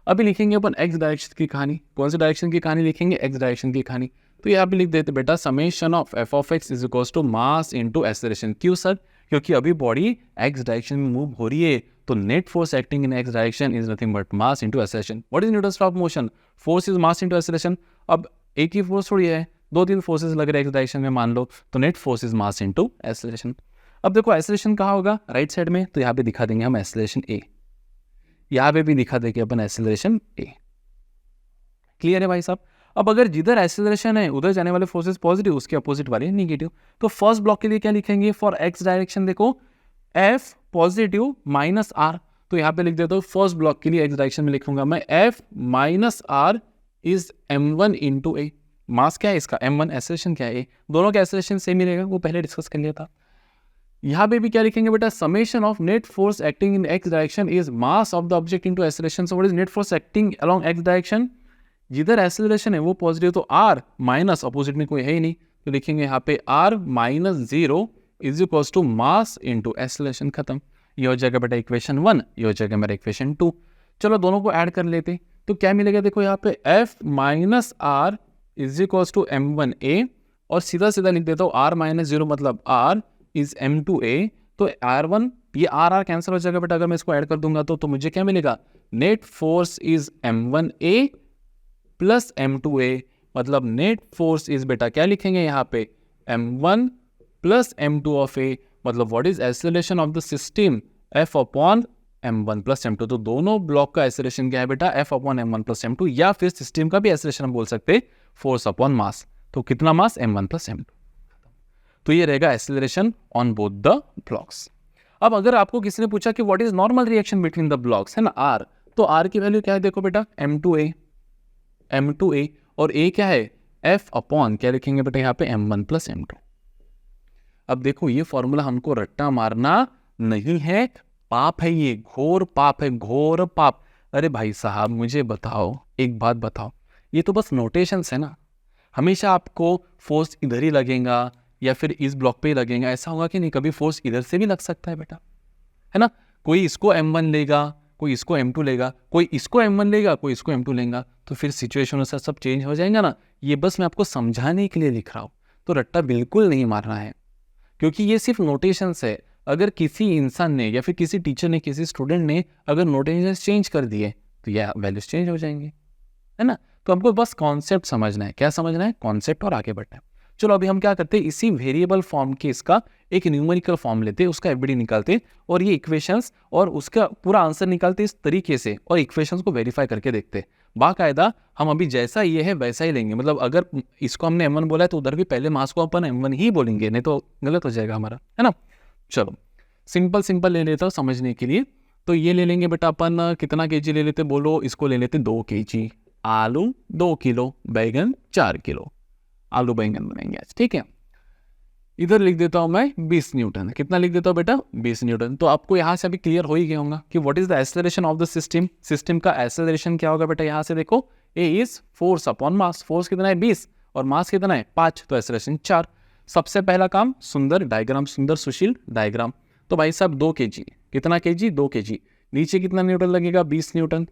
अभी लिखेंगे अपन एक्स डायरेक्शन की कहानी। कौन सी डायरेक्शन की कहानी लिखेंगे? एक्स डायरेक्शन की कहानी। तो यहाँ पे लिख देते बेटा summation of F of X is equal to mass into acceleration. क्यों सर? क्योंकि अभी बॉडी एक्स डायरेक्शन में मूव हो रही है, तो net force acting in X direction is nothing but mass into acceleration. What is Newton's law of motion? Force is mass into acceleration. अब एक ही फोर्स थोड़ी है, 2-3 फोर्सेस लग रहे हैं एक्स डायरेक्शन में मान लो, तो net force is mass into acceleration. अब देखो एक्सेलरेशन कहाँ होगा? राइट साइड में, तो यहाँ पे दिखा देंगे हम एक्सेलरेशन ए, यहाँ पे भी दिखा देंगे अपन एक्सेलरेशन ए। क्लियर है भाई साहब? अब अगर जिधर एक्सेलरेशन है उधर जाने वाले फोर्सेस पॉजिटिव, उसके अपोजिट वाले नेगेटिव। तो फर्स्ट ब्लॉक के लिए क्या लिखेंगे? फॉर एक्स डायरेक्शन देखो एफ पॉजिटिव माइनस आर, तो यहाँ पे लिख देता हूँ फर्स्ट ब्लॉक के लिए एक्स डायरेक्शन में लिखूंगा मैं F minus R is m1 into a. Mass क्या है इसका? m1, एक्सेलरेशन क्या है? दोनों का एक्सेलरेशन सेम ही रहेगा, वो पहले डिस्कस कर लिया था। यहाँ पे भी क्या लिखेंगे बेटा? Summation of net force acting in X direction is mass of the object into acceleration. So what is net force acting along x direction? जिधर एक्सेलरेशन है वो पॉजिटिव, तो आर माइनस, अपोजिट में कोई है ही नहीं, तो लिखेंगे यहाँ पे R minus 0 is equal to mass into acceleration, खत्म। ये हो जाएगा बेटा इक्वेशन 1, ये हो जाएगा मेरा इक्वेशन 2। चलो दोनों को ऐड कर लेते, तो क्या मिलेगा? देखो यहाँ पे F minus R is equal to m1 a, और सीधा सीधा लिख देता हूँ आर माइनस 0 मतलब आर इज m2 a, तो r1 ये आर कैंसिल हो जाएगा बेटा। अगर मैं इसको ऐड कर दूंगा तो मुझे क्या मिलेगा? Net force is m1 a plus m2a, मतलब नेट फोर्स इज बेटा क्या लिखेंगे यहाँ पे? m1 plus m2 of a, मतलब what is acceleration of the system? f upon m1 plus m2। तो दोनों ब्लॉक का एक्सेलरेशन क्या है बेटा? f upon m1 plus m2, या फिर सिस्टम का भी एक्सेलरेशन हम बोल सकते हैं फोर्स अपॉन मास। तो कितना मास? m1 plus m2। तो ये रहेगा acceleration on both the blocks. अब अगर आपको किसी ने पूछा कि what is normal reaction between the blocks, है ना r, तो r की वैल्यू क्या है? देखो बेटा m2a, और a क्या है? f अपॉन क्या लिखेंगे बेटा यहाँ पे? m1 plus m2। अब देखो ये फॉर्मूला हमको रट्टा मारना नहीं है, पाप है, ये घोर पाप है, घोर पाप। अरे भाई साहब मुझे बताओ, एक बात बताओ, ये तो बस नोटेशंस है ना। हमेशा आपको फोर्स इधर ही लगेगा या फिर इस ब्लॉक पे ही लगेगा, ऐसा होगा कि नहीं? कभी फोर्स इधर से भी लग सकता है बेटा, है ना। कोई इसको m1 लेगा, कोई इसको m2 लेगा, कोई इसको m1 लेगा, कोई इसको m2 लेगा, तो फिर सिचुएशन अनुसार सब चेंज हो जाएगा ना। ये बस मैं आपको समझाने के लिए लिख रहा हूँ, तो रट्टा बिल्कुल नहीं मारना है, क्योंकि ये सिर्फ नोटेशंस है। अगर किसी इंसान ने या फिर किसी टीचर ने, किसी स्टूडेंट ने अगर नोटेशंस चेंज कर दिए तो यह वैल्यूज चेंज हो जाएंगे, है ना। तो हमको बस कॉन्सेप्ट समझना है। क्या समझना है? कॉन्सेप्ट, और आगे बढ़ना है। चलो अभी हम क्या करते हैं, इसी वेरिएबल फॉर्म के इसका एक न्यूमेरिकल फॉर्म लेते हैं, उसका एफबीडी निकालते और ये इक्वेशंस और उसका पूरा आंसर निकालते इस तरीके से, और इक्वेशंस को वेरीफाई करके देखते हैं। बाकायदा हम अभी जैसा ये है वैसा ही लेंगे, मतलब अगर इसको हमने m1 बोला है तो उधर भी पहले मास को अपन m1 ही बोलेंगे, नहीं तो गलत हो जाएगा हमारा, है ना। चलो सिंपल सिंपल ले लेता हूँ समझने के लिए। तो ये ले लेंगे बेटा अपन, कितना केजी ले लेते बोलो? इसको ले लेते 2 kg, आलू 2 किलो, बैगन 4 किलो, आलू बैंगन बनेंगे आज, ठीक है। इधर लिख देता हूं मैं 20 न्यूटन। कितना लिख देता हूं बेटा? 20 न्यूटन। तो आपको यहां से अभी क्लियर हो ही गया होगा कि what is the acceleration of the system. System का एक्सेलरेशन क्या होगा बेटा? यहां से देखो, a is force upon mass. Force कितना है? 20, और मास कितना है? 5, तो एक्सेलरेशन 4। सबसे पहला काम, सुंदर डायग्राम, सुंदर सुशील डायग्राम। तो भाई साहब 2 kg, कितना kg? 2 kg। नीचे कितना न्यूटन लगेगा? 20 न्यूटन।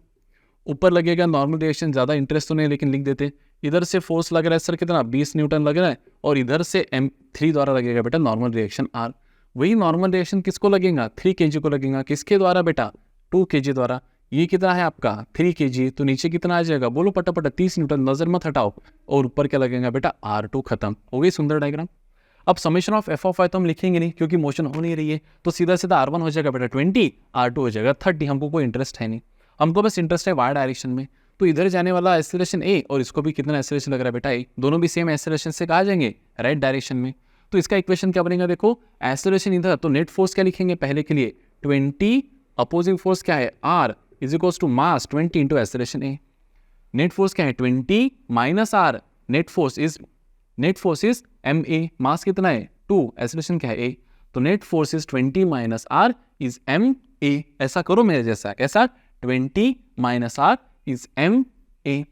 ऊपर लगेगा नॉर्मल रिएक्शन, ज़्यादा इंटरेस्ट तो नहीं लेकिन लिख देते। इधर से फोर्स लग रहा है सर कितना? 20 न्यूटन लग रहा है, और इधर से m3 द्वारा लगेगा बेटा नॉर्मल रिएक्शन r। वही नॉर्मल रिएक्शन किसको लगेगा? 3 kg को लगेगा। किसके द्वारा बेटा? 2 kg द्वारा। ये कितना है आपका? 3 kg। तो नीचे कितना आ जाएगा? बोलो पटापटा, 30 न्यूटन, नजर मत हटाओ। और ऊपर क्या लगेगा बेटा? r2। खत्म हो गई सुंदर डायग्राम। अब समेशन ऑफ एफ ऑफ आई तो हम लिखेंगे नहीं क्योंकि मोशन हो नहीं रही है, तो सीधा सीधा r1 हो जाएगा बेटा 20, r2 हो जाएगा 30। हमको कोई इंटरेस्ट है नहीं, हमको बस इंटरेस्ट है वाई डायरेक्शन में। तो इधर जाने वाला एक्सेलरेशन ए, और इसको भी कितना एक्सेलरेशन लग रहा है बेटा? ए। दोनों भी सेम एक्सेलरेशन से कहा जाएंगे राइट डायरेक्शन में। तो इसका इक्वेशन क्या बनेगा? देखो एक्सेलरेशन इधर, तो नेट फोर्स क्या लिखेंगे पहले के लिए? 20, अपोजिंग फोर्स क्या है? r is equals to mass 20 into acceleration A. Net force क्या है? 20 minus r। Net force is ma। Mass कितना है? 2। एक्सेलरेशन क्या है? a। तो net force is 20 minus r is ma। ऐसा करो मेरे जैसा, कैसा? 20 minus R is M A.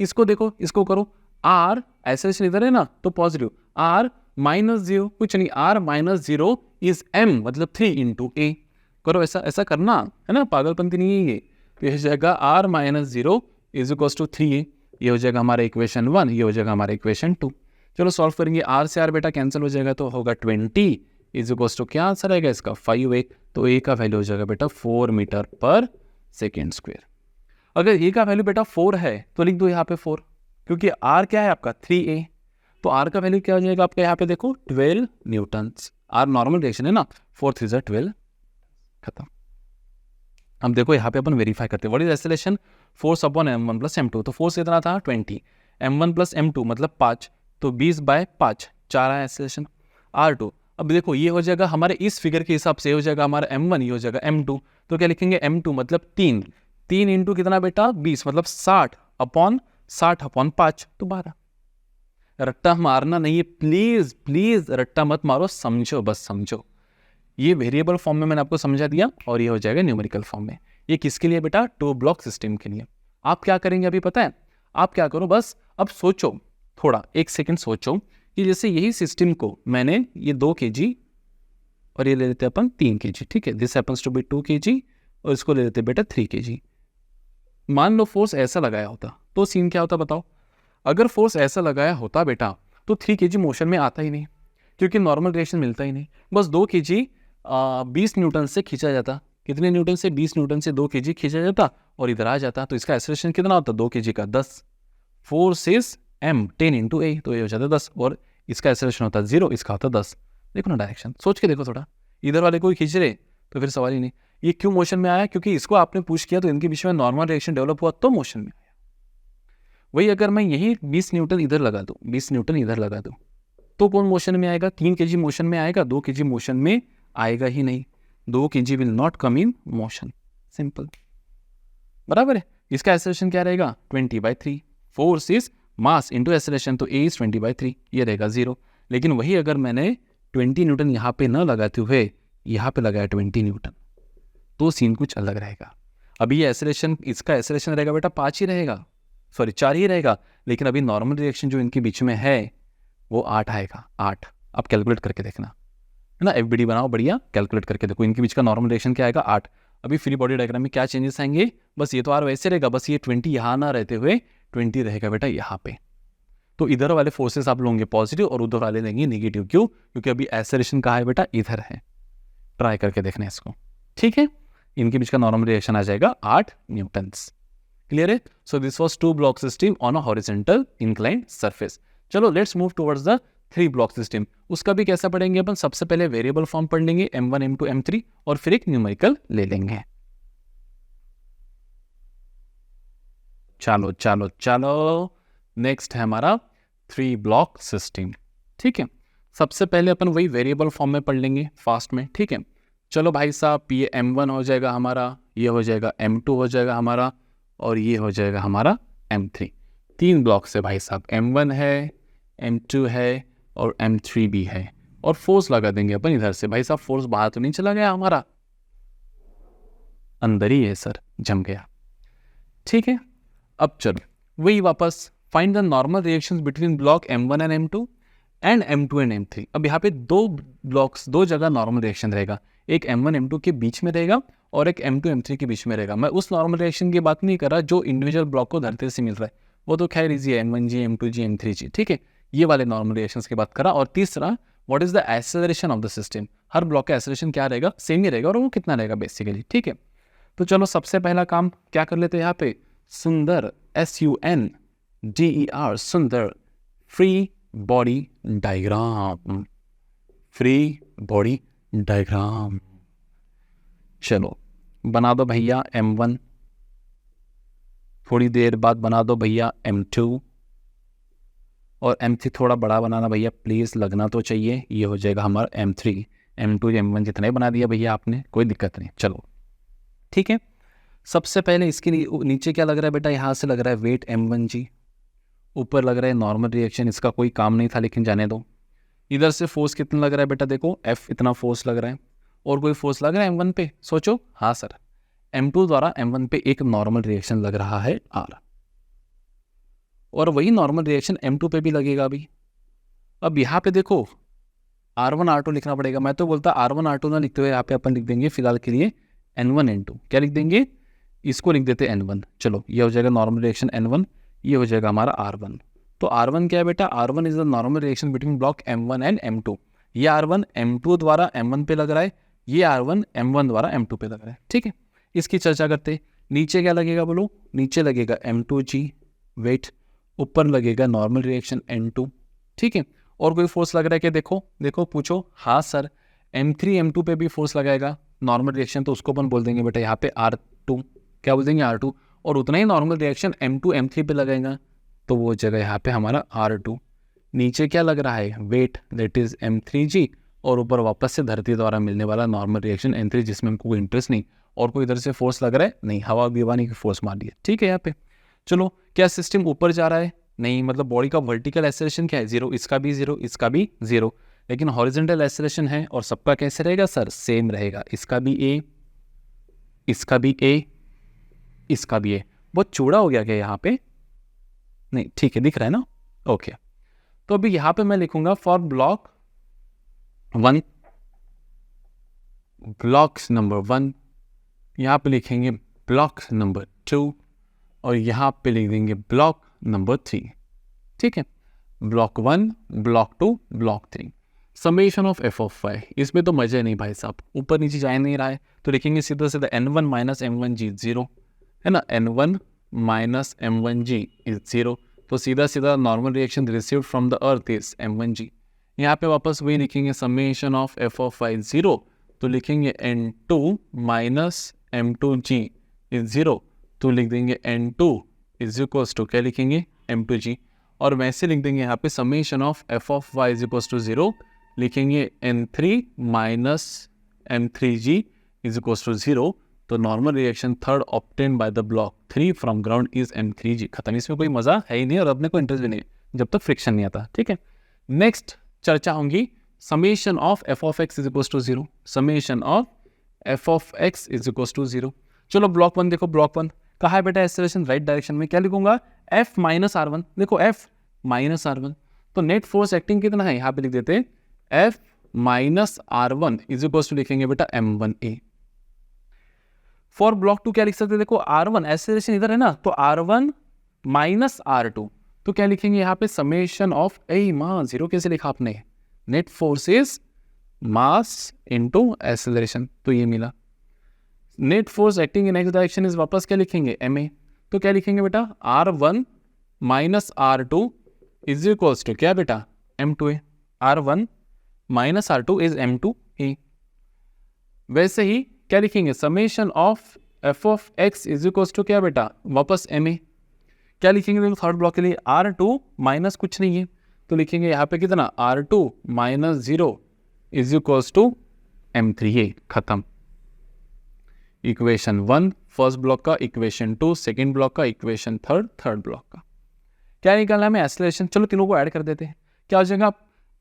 इसको देखो, इसको करो, आर एक्सेलरेशन इधर है ना तो पॉजिटिव, आर माइनस 0 कुछ नहीं, आर माइनस 0 इज एम मतलब 3 इंटू ए। करो ऐसा, ऐसा करना है ना, पागलपंती नहीं है ये। तो ये हो जाएगा R minus 0 is equal to 3a। ये हो जाएगा हमारा इक्वेशन 1, ये हो जाएगा हमारा इक्वेशन 2। चलो सॉल्व करेंगे, आर से आर बेटा कैंसिल हो जाएगा तो होगा 20 इज इक्वल टू क्या आंसर आएगा इसका 5a। तो ए का वैल्यू हो जाएगा बेटा 4 मीटर पर सेकेंड स्क्वायर। अगर ए का वैल्यू बेटा 4 है तो लिख दो यहाँ पे 4, क्योंकि आर क्या है आपका 3a। तो आर का वैल्यू क्या हो जाएगा आपका यहाँ पे देखो 12 न्यूटन्स। आर नॉर्मल रिएक्शन है ना, 4 3 12, खत्म। अब देखो यहाँ पे अपन वेरीफाई करते हैं, what is acceleration, force upon m1 plus m2। तो फोर्स कितना था 20, m1 प्लस m2 मतलब 5, तो 20/5 4 आया एक्सेलरेशन। r2, अब देखो ये हो जाएगा हमारे इस फिगर के हिसाब से हो जाएगा हमारा m1, ये हो जाएगा m2। तो क्या लिखेंगे m2 मतलब 3 इंटू कितना बेटा 20 मतलब 60/5 तो 12। रट्टा मारना नहीं है, प्लीज प्लीज रट्टा मत मारो, समझो बस समझो। ये वेरिएबल फॉर्म में मैंने आपको समझा दिया और ये हो जाएगा न्यूमेरिकल फॉर्म में। ये किसके लिए बेटा, 2 ब्लॉक सिस्टम के लिए। आप क्या करेंगे अभी पता है, आप क्या करो बस अब सोचो थोड़ा, 1 सेकंड सोचो कि जैसे यही सिस्टम को मैंने ये 2 kg और ये ले लेते हैं अपन 3 kg, ठीक है, this happens to be 2 kg और इसको ले लेते बेटा 3 kg। मान लो फोर्स ऐसा लगाया होता तो सीन क्या होता बताओ। अगर फोर्स ऐसा लगाया होता बेटा तो 3 kg मोशन में आता ही नहीं, क्योंकि नॉर्मल रिएक्शन मिलता ही नहीं। बस 2 kg 20 न्यूटन से खींचा जाता, कितने न्यूटन से 20 न्यूटन से 2 kg खींचा जाता और इधर आ जाता, तो इसका एक्सेलरेशन कितना होता 2 kg का 10, फोर्स इज m 10 इंटू ए, तो ये हो जाता 10, और इसका एक्सेलरेशन होता 0, इसका होता 10। देखो ना डायरेक्शन, सोच के देखो थोड़ा, इधर वाले कोई खींच रहे तो फिर सवाल ही नहीं। ये क्यों मोशन में आया, क्योंकि इसको आपने पुश किया तो इनके बीच में नॉर्मल रिएक्शन डेवलप हुआ तो मोशन में आया। वही अगर मैं यही 20 न्यूटन इधर लगा दूं, 20 न्यूटन इधर लगा दूं तो कौन मोशन में आएगा, 3 kg मोशन में आएगा, 2 kg मोशन में आएगा ही नहीं। 2 kg will not come in motion, simple, बराबर है। इसका एक्सेलरेशन क्या रहेगा 20/3, force is mass into acceleration, तो ए इज 20/3, ये रहेगा 0। लेकिन वही अगर मैंने 20 न्यूटन यहाँ पे न लगाते हुए यहाँ पे लगाया 20 न्यूटन तो सीन कुछ अलग रहेगा। अभी ये एक्सेलरेशन, इसका एक्सेलरेशन रहेगा बेटा 5 ही रहेगा, सॉरी 4 ही रहेगा, लेकिन अभी नॉर्मल रिएक्शन जो इनके बीच में है वो 8 आएगा, 8। आप कैलकुलेट करके देखना है ना, एफबीडी बनाओ बढ़िया, कैलकुलेट करके देखो इनके बीच का नॉर्मल रिएक्शन क्या आएगा 8। अभी फ्री बॉडी डायग्राम में क्या चेंजेस आएंगे, बस ये तो आर वैसे रहेगा, बस ये 20 यहाँ ना रहते हुए 20 रहेगा बेटा यहाँ पे। तो इधर वाले फोर्सेस आप लोगे पॉजिटिव और उधर वाले लेंगे नेगेटिव, क्यों, क्योंकि अभी एक्सेलरेशन कहाँ है बेटा इधर है। ट्राई करके देखना इसको, ठीक है। इनके बीच का नॉर्मल रिएक्शन आ जाएगा 8 न्यूटन्स। क्लियर है। So this was 2 block system on a horizontal inclined surface. चलो let's move towards the 3 block system. उसका भी कैसा पढ़ेंगे अपन, सबसे पहले वेरिएबल फॉर्म पढ़ लेंगे m1 m2 m3 और फिर एक न्यूमेरिकल ले लेंगे। चलो चलो चलो, नेक्स्ट है हमारा 3 ब्लॉक सिस्टम, ठीक है। सबसे पहले अपन वही वेरिएबल फॉर्म में पढ़ लेंगे फास्ट में, ठीक है। चलो भाई साहब, ये m1 हो जाएगा हमारा, ये हो जाएगा m2 हो जाएगा हमारा, और ये हो जाएगा हमारा m3। 3 ब्लॉक से भाई साहब, m1 है, m2 है और m3 भी है, और फोर्स लगा देंगे अपन इधर से। भाई साहब फोर्स बाहर तो नहीं चला गया हमारा, अंदर ही है सर, जम गया, ठीक है। अब चलो वही वापस, find the normal reactions between block m1 and m2 and m2 and m3। अब यहाँ पे 2 ब्लॉक्स, 2 जगह नॉर्मल रिएक्शन रहेगा, एक m1 m2 के बीच में रहेगा और एक m2 m3 के बीच में रहेगा। मैं उस नॉर्मल रिएक्शन की बात नहीं कर रहा जो इंडिविजुअल ब्लॉक को धरती से मिल रहा है, वो तो खैर इजी है, m1g m2g m3g, ठीक है। ये वाले नॉर्मल रिएक्शंस की बात करा। और तीसरा, what is the acceleration of the system. Her block का एक्सेलरेशन क्या रहेगा, सेम ही रहेगा, और वो कितना रहेगा बेसिकली, ठीक है। तो चलो सबसे पहला काम क्या कर लेते हैं यहाँ पे, सुंदर SUNDER, सुंदर free body diagram, free body diagram. चलो बना दो भैया m1, थोड़ी देर बाद बना दो भैया m2, और m3 थोड़ा बड़ा बनाना भैया प्लीज़, लगना तो चाहिए। ये हो जाएगा हमारा m3, m2 m1 जितने बना दिया भैया आपने, कोई दिक्कत नहीं। चलो ठीक है, सबसे पहले इसके नीचे क्या लग रहा है बेटा, यहाँ से लग रहा है वेट m1g, ऊपर लग रहा है नॉर्मल रिएक्शन, इसका कोई काम नहीं था लेकिन जाने दो। इधर से फोर्स कितना लग रहा है बेटा, देखो F इतना फोर्स लग रहा है, और कोई फोर्स लग रहा है m1 पे, सोचो। हाँ सर, M2 द्वारा M1 पे एक नॉर्मल रिएक्शन लग रहा है R, और वही नॉर्मल रिएक्शन M2 पे भी लगेगा अभी। अब यहाँ पे देखो R1 R2 लिखना पड़ेगा। मैं तो बोलता R1 R2 ना लिखते हुए यहाँ पे अपन लिख देंगे फिलहाल के लिए N1 N2। क्या लिख देंगे, इसको लिख देते N1। चलो ये हो जाएगा नॉर्मल रिएक्शन N1, ये हो जाएगा हमारा R1। तो R1 क्या है बेटा, R1 is the normal reaction between block M1 and M2। ये R1 M2 द्वारा M1 पे लग रहा है, ये R1 M1 द्वारा M2 पे लग रहा है। ठीक है, इसकी चर्चा करते। नीचे क्या लगेगा बोलो, नीचे लगेगा M2G वेट, ऊपर लगेगा नॉर्मल रिएक्शन N2। ठीक है, और कोई फोर्स लग रहा है क्या, देखो देखो पूछो। हाँ सर, M3 M2 पे भी फोर्स लगाएगा नॉर्मल रिएक्शन, तो उसको अपन बोल देंगे बेटा यहाँ पे R2। क्या बोल देंगे, R2। और उतना ही नॉर्मल रिएक्शन M2 M3 पे लगाएगा, तो वो जगह यहाँ पे हमारा R2। नीचे क्या लग रहा है, वेट, दैट इज M3G, और ऊपर वापस से धरती द्वारा मिलने वाला नॉर्मल रिएक्शन N3, जिसमें हमको कोई इंटरेस्ट नहीं, और कोई इधर से फोर्स लग रहा है नहीं, हवा दीवानी की फोर्स मार दिया। ठीक है, यहाँ पे चलो, क्या सिस्टम ऊपर जा रहा है, नहीं, मतलब बॉडी का वर्टिकल एक्सेलरेशन क्या है, 0, इसका भी 0, इसका भी 0, लेकिन हॉरिजॉन्टल एक्सेलरेशन है, और सबका कैसे रहेगा सर, सेम रहेगा, इसका भी A, इसका भी A, इसका भी A। बहुत चौड़ा हो गया क्या यहाँ पे, नहीं ठीक है, दिख रहा है ना, ओके। तो अभी यहाँ पे मैं लिखूंगा फॉर ब्लॉक 1, ब्लॉक नंबर 1, यहाँ पे लिखेंगे ब्लॉक नंबर 2, और यहाँ पे लिख देंगे ब्लॉक नंबर 3। ठीक है, block 1, block 2, block 3, summation of f of y। इसमें तो मजे नहीं भाई साहब, ऊपर नीचे जा नहीं रहा है, तो लिखेंगे सीधा सीधा N1 माइनस M1G 0, है ना, N1 माइनस M1G इज 0, तो सीधा सीधा normal reaction received from the earth is M1G। यहाँ पे वापस वही लिखेंगे summation of f of y 0, तो लिखेंगे N2 माइनस M2G इज 0, तो लिख देंगे N2 इज इक्वल्स टू क्या लिखेंगे, M2G। और वैसे लिख देंगे यहाँ पे summation of f of y is equals to 0, लिखेंगे N3 minus M3G is equals to 0, तो normal reaction third obtain by the block 3 from ground is M3G। खत्म, इसमें कोई मजा है ही नहीं, और अपने को इंटरेस्ट भी नहीं जब तक फ्रिक्शन नहीं आता। ठीक है, नेक्स्ट चर्चा होंगी summation of f of x is equals to 0, summation of f of x is equals to 0। चलो ब्लॉक 1 देखो, ब्लॉक 1 कहा है बेटा, एक्सेलरेशन राइट डायरेक्शन में, क्या लिखूंगा, F माइनस R1। देखो F माइनस R1, तो नेट फोर्स एक्टिंग कितना है, यहाँ पे लिख देते हैं F minus R1 is equal to लिखेंगे बेटा M1A। फॉर ब्लॉक 2 क्या लिख सकते हैं, देखो R1 एक्सेलरेशन इधर है ना, तो R1 माइनस R2, तो क्या लिखेंगे यहाँ पे समेशन ऑफ माँ 0 कैसे लिखा आपने, net force is mass into acceleration, तो ये मिला। Net force acting in X direction is वापस क्या लिखेंगे MA, तो क्या लिखेंगे बेटा R1 minus R2 is equals to क्या बेटा M2A। R1 minus R2 is M2A। वैसे ही क्या लिखेंगे, summation of f of x is equals to क्या बेटा वापस MA। क्या लिखेंगे देखो थर्ड ब्लॉक के लिए, R2 माइनस कुछ नहीं है, तो लिखेंगे यहाँ पे कितना R2 minus 0 is equals to M3A। खत्म, इक्वेशन 1 फर्स्ट ब्लॉक का, इक्वेशन 2 सेकेंड ब्लॉक का, इक्वेशन थर्ड ब्लॉक का। क्या निकालना है हमें, एक्सेलरेशन। चलो तीनों को ऐड कर देते हैं, क्या हो जाएगा,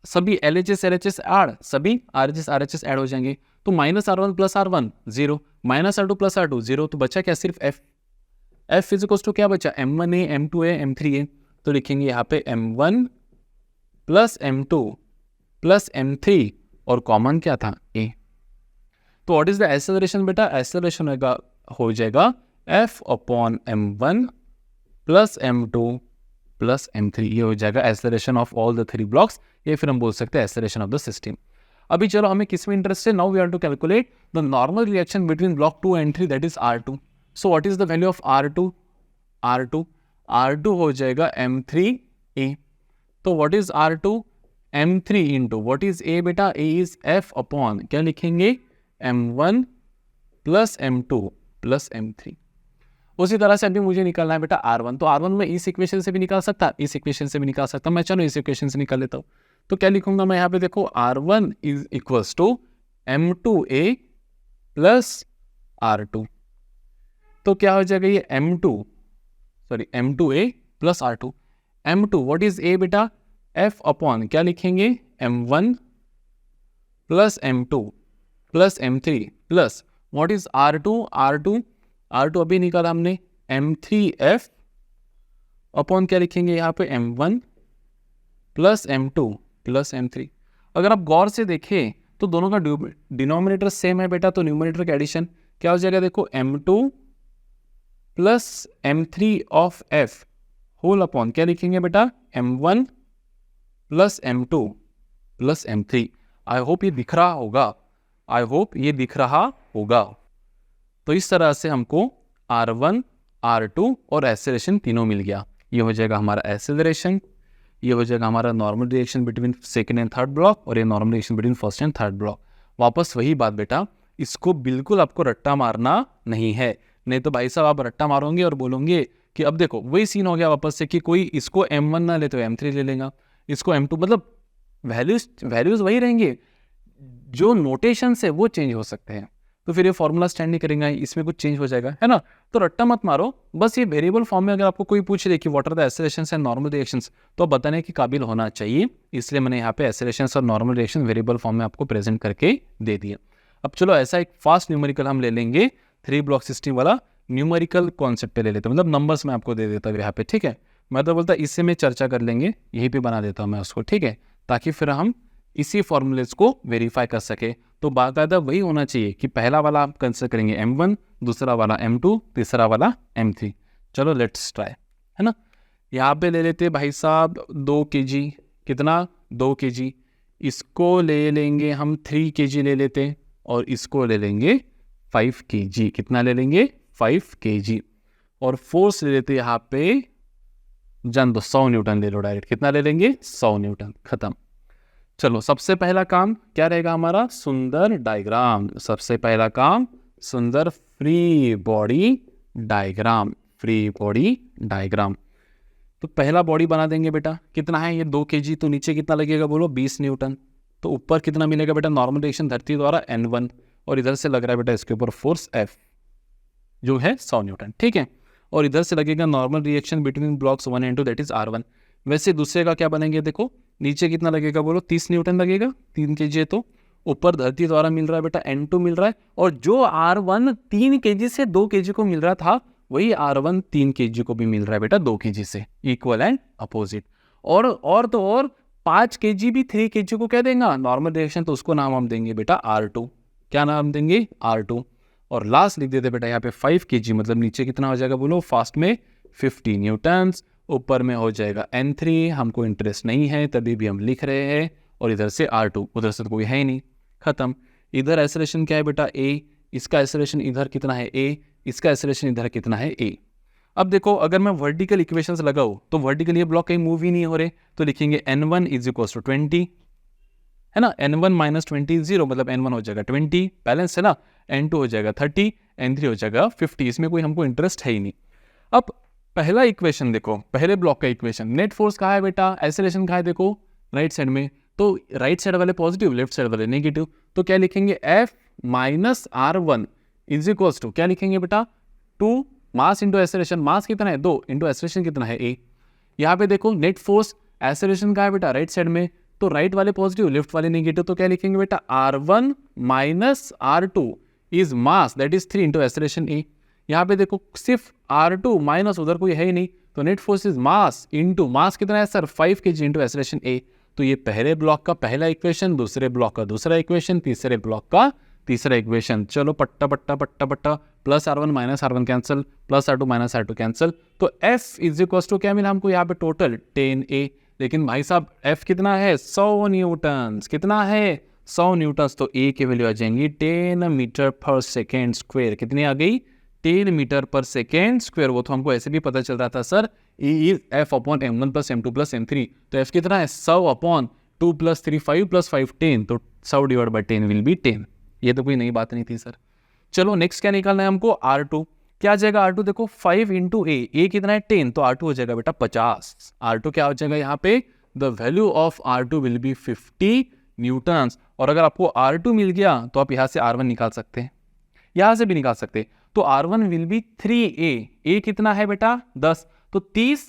सभी LHS LHS ऐड, सभी RHS RHS ऐड हो जाएंगे, तो minus R1 plus R1 0, minus R2 plus R2 0, तो बचा क्या सिर्फ F इज इक्वल्स टू क्या बचा M1A M2A M3A, तो लिखेंगे यहाँ पे M1 plus M2 plus M3, और कॉमन क्या था A। तो व्हाट इज द एक्सेलरेशन बेटा, एक्सेलरेशन हो जाएगा F upon M1 plus M2 plus M3, ये हो जाएगा acceleration of all the 3 blocks, ये फिर हम बोल सकते हैं एक्सेलरेशन ऑफ द सिस्टम। अभी चलो हमें किस में इंटरेस्ट है, now we are to calculate the normal reaction between block 2 and 3 that is R2। So what is the value of R2 हो जाएगा M3A। तो what is R2, M3 into what is A बेटा, A इज F अपॉन क्या लिखेंगे M1 plus M2 plus M3। उसी तरह से अभी मुझे निकालना है बेटा R1, तो R1 में इस इक्वेशन से भी निकाल सकता, इस इक्वेशन से भी निकाल सकता, मैं चलो इस इक्वेशन से निकाल लेता हूँ। तो क्या लिखूंगा मैं यहाँ पे, देखो R1 is equals to M2A plus R2, तो क्या हो जाएगा ये M2A plus R2। M2 what is A बेटा, F अपॉन क्या लिखेंगे M1 plus M2 plus M3 plus what is R2 R2 अभी निकाला हमने, M3F अपॉन क्या लिखेंगे यहाँ पे M1 plus M2 plus M3। अगर आप गौर से देखें तो दोनों का डिनोमिनेटर सेम है बेटा, तो न्यूमरेटर का एडिशन क्या हो जाएगा, देखो M2 plus M3 of F whole upon क्या लिखेंगे बेटा, M1 plus M2 plus M3। I hope ये दिख रहा होगा, आई होप ये दिख रहा होगा। तो इस तरह से हमको R1, R2 और एक्सेलरेशन तीनों मिल गया। ये हो जाएगा हमारा एक्सेलरेशन, ये हो जाएगा हमारा normal reaction between second and third block, और ये normal reaction between first and third block. वापस वही बात बेटा, इसको बिल्कुल आपको रट्टा मारना नहीं है, नहीं तो भाई साहब आप रट्टा मारोगे और बोलोगे कि अब देखो वही सीन हो गया वापस से कि कोई इसको M1 ना ले तो M3 ले लेगा, इसको M2, मतलब वैल्यूज वही रहेंगे, जो नोटेशन है वो चेंज हो सकते हैं, तो फिर ये फॉर्मूला स्टैंड नहीं करेंगे, इसमें कुछ चेंज हो जाएगा, है ना। तो रट्टा मत मारो, बस ये वेरिएबल फॉर्म में अगर आपको कोई पूछ ले कि what are the accelerations and normal reactions, तो बताने के काबिल होना चाहिए, इसलिए मैंने यहाँ पे एक्सेलरेशंस और नॉर्मल रिएक्शन वेरिएबल फॉर्म में आपको प्रेजेंट करके दे दिया। अब चलो ऐसा एक फास्ट न्यूमेरिकल हम ले लेंगे, 3 ब्लॉक सिस्टम वाला न्यूमेरिकल कॉन्सेप्ट पे ले लेते हैं, मतलब नंबर्स में आपको दे देता हूँ यहाँ पे, ठीक है। मैं तो बोलता इससे में चर्चा कर लेंगे, यहीं पे बना देता हूँ मैं उसको, ठीक है, ताकि फिर हम इसी फॉर्मूलेज को वेरीफाई कर सके। तो बाकायदा वही होना चाहिए कि पहला वाला आप कंसिडर करेंगे M1, दूसरा वाला M2, तीसरा वाला M3। चलो लेट्स ट्राई, है ना। यहाँ पे ले लेते भाई साहब 2 kg, कितना 2 kg, इसको ले लेंगे हम 3 kg ले लेते, और इसको ले लेंगे 5 kg, कितना ले लेंगे 5 kg, और फोर्स ले लेते यहाँ पे जान दो 100 न्यूटन ले लो डायरेक्ट, कितना ले लेंगे 100 न्यूटन, खत्म। चलो सबसे पहला काम क्या रहेगा हमारा, सुंदर डायग्राम। सबसे पहला काम सुंदर free body diagram, free body diagram. तो पहला बॉडी बना देंगे बेटा, कितना है ये 2 kg, तो नीचे कितना लगेगा बोलो 20 न्यूटन, तो ऊपर कितना मिलेगा बेटा, नॉर्मल रिएक्शन धरती द्वारा N1, और इधर से लग रहा है बेटा इसके ऊपर फोर्स F जो है 100 न्यूटन, ठीक है, और इधर से लगेगा normal reaction between blocks 1 and 2 that is R1। वैसे दूसरे का क्या बनेंगे, देखो नीचे कितना लगेगा बोलो 30 न्यूटन लगेगा, 3 kg है, तो ऊपर धरती द्वारा मिल रहा है बेटा N2 मिल रहा है, और जो R1 3 kg से 2 kg को मिल रहा था वही R1 3 kg को भी मिल रहा है बेटा 2 kg से, इक्वल एंड अपोजिट। और तो और 5 kg भी 3 kg को क्या देगा नॉर्मल रिएक्शन, तो उसको नाम हम देंगे बेटा R2। क्या नाम देंगे, R2। और लास्ट लिख देते बेटा यहाँ पे 5 kg, मतलब नीचे कितना हो जाएगा बोलो, फास्ट में 50 न्यूटन्स, ऊपर में हो जाएगा N3, हमको इंटरेस्ट नहीं है तभी भी हम लिख रहे हैं, और इधर से R2, उधर से तो कोई है ही नहीं, खत्म। इधर एक्सेलरेशन क्या है बेटा A, इसका एक्सेलरेशन इधर कितना है A, इसका एक्सेलरेशन इधर कितना है A। अब देखो अगर मैं वर्टिकल इक्वेशंस लगाऊं तो वर्टिकल ये ब्लॉक कहीं मूव ही नहीं हो रहे, तो लिखेंगे N1 इज इक्वल्स टू 20, है ना, N1 माइनस 20 0, मतलब N1 हो जाएगा 20 बैलेंस है ना, N2 हो जाएगा 30, N3 हो जाएगा 50, इसमें कोई हमको इंटरेस्ट है ही नहीं। अब पहला इक्वेशन देखो, पहले ब्लॉक का इक्वेशन, नेट फोर्स कहाँ है बेटा, एक्सेलरेशन कहाँ है देखो राइट साइड में, तो राइट साइड वाले पॉजिटिव, लेफ्ट साइड वाले नेगेटिव, तो क्या लिखेंगे F minus R1 is equals to क्या लिखेंगे बेटा 2 मास इंटू एक्सेलरेशन, मास कितना है 2 इंटू एक्सेलरेशन कितना है A। यहाँ पे देखो नेट फोर्स एक्सेलरेशन कहाँ है बेटा राइट साइड में, तो राइट वाले पॉजिटिव लेफ्ट वाले नेगेटिव, तो क्या लिखेंगे बेटा R1 minus R2 is mass that is 3 into acceleration A। यहाँ पे देखो सिर्फ R2 माइनस उधर कोई है ही नहीं, तो net force is mass into mass कितना है sir 5 kg into acceleration A। तो ये पहले ब्लॉक का पहला इक्वेशन, दूसरे ब्लॉक का दूसरा इक्वेशन, तीसरे ब्लॉक का तीसरा इक्वेशन। चलो पट्टा पट्टा पट्टा पट्टा, plus R1 minus R1 cancel, plus R2 minus R2 cancel, तो F इज इक्वल टू क्या मिला हमको यहाँ पे टोटल 10A। लेकिन भाई साहब F कितना है 100 न्यूटन, कितना है 100 न्यूटन, तो A की वैल्यू आ जाएंगी 10 मीटर पर सेकेंड स्क्वायर, कितनी आ गई 10 मीटर पर सेकेंड स्क्वायर। वो तो हमको ऐसे भी पता चल रहा था sir E is F upon M1 plus M2 plus M3, तो F कितना है 100 अपॉन 2 प्लस 3 5 प्लस 5 10, तो 100 डिवाइड बाई 10 विल बी 10। ये तो कोई नई बात नहीं थी सर। चलो नेक्स्ट क्या निकालना है हमको R2, क्या आ जाएगा R2 देखो 5 इंटू A कितना है 10, तो R2 हो जाएगा बेटा 50। R2 क्या हो जाएगा यहाँ पे, the value of R2 will be 50 Newton's. और अगर आपको R2 मिल गया तो आप यहाँ से R1 निकाल सकते हैं, यहाँ से भी निकाल सकते, तो R1 विल बी 3A कितना है बेटा 10, तो 30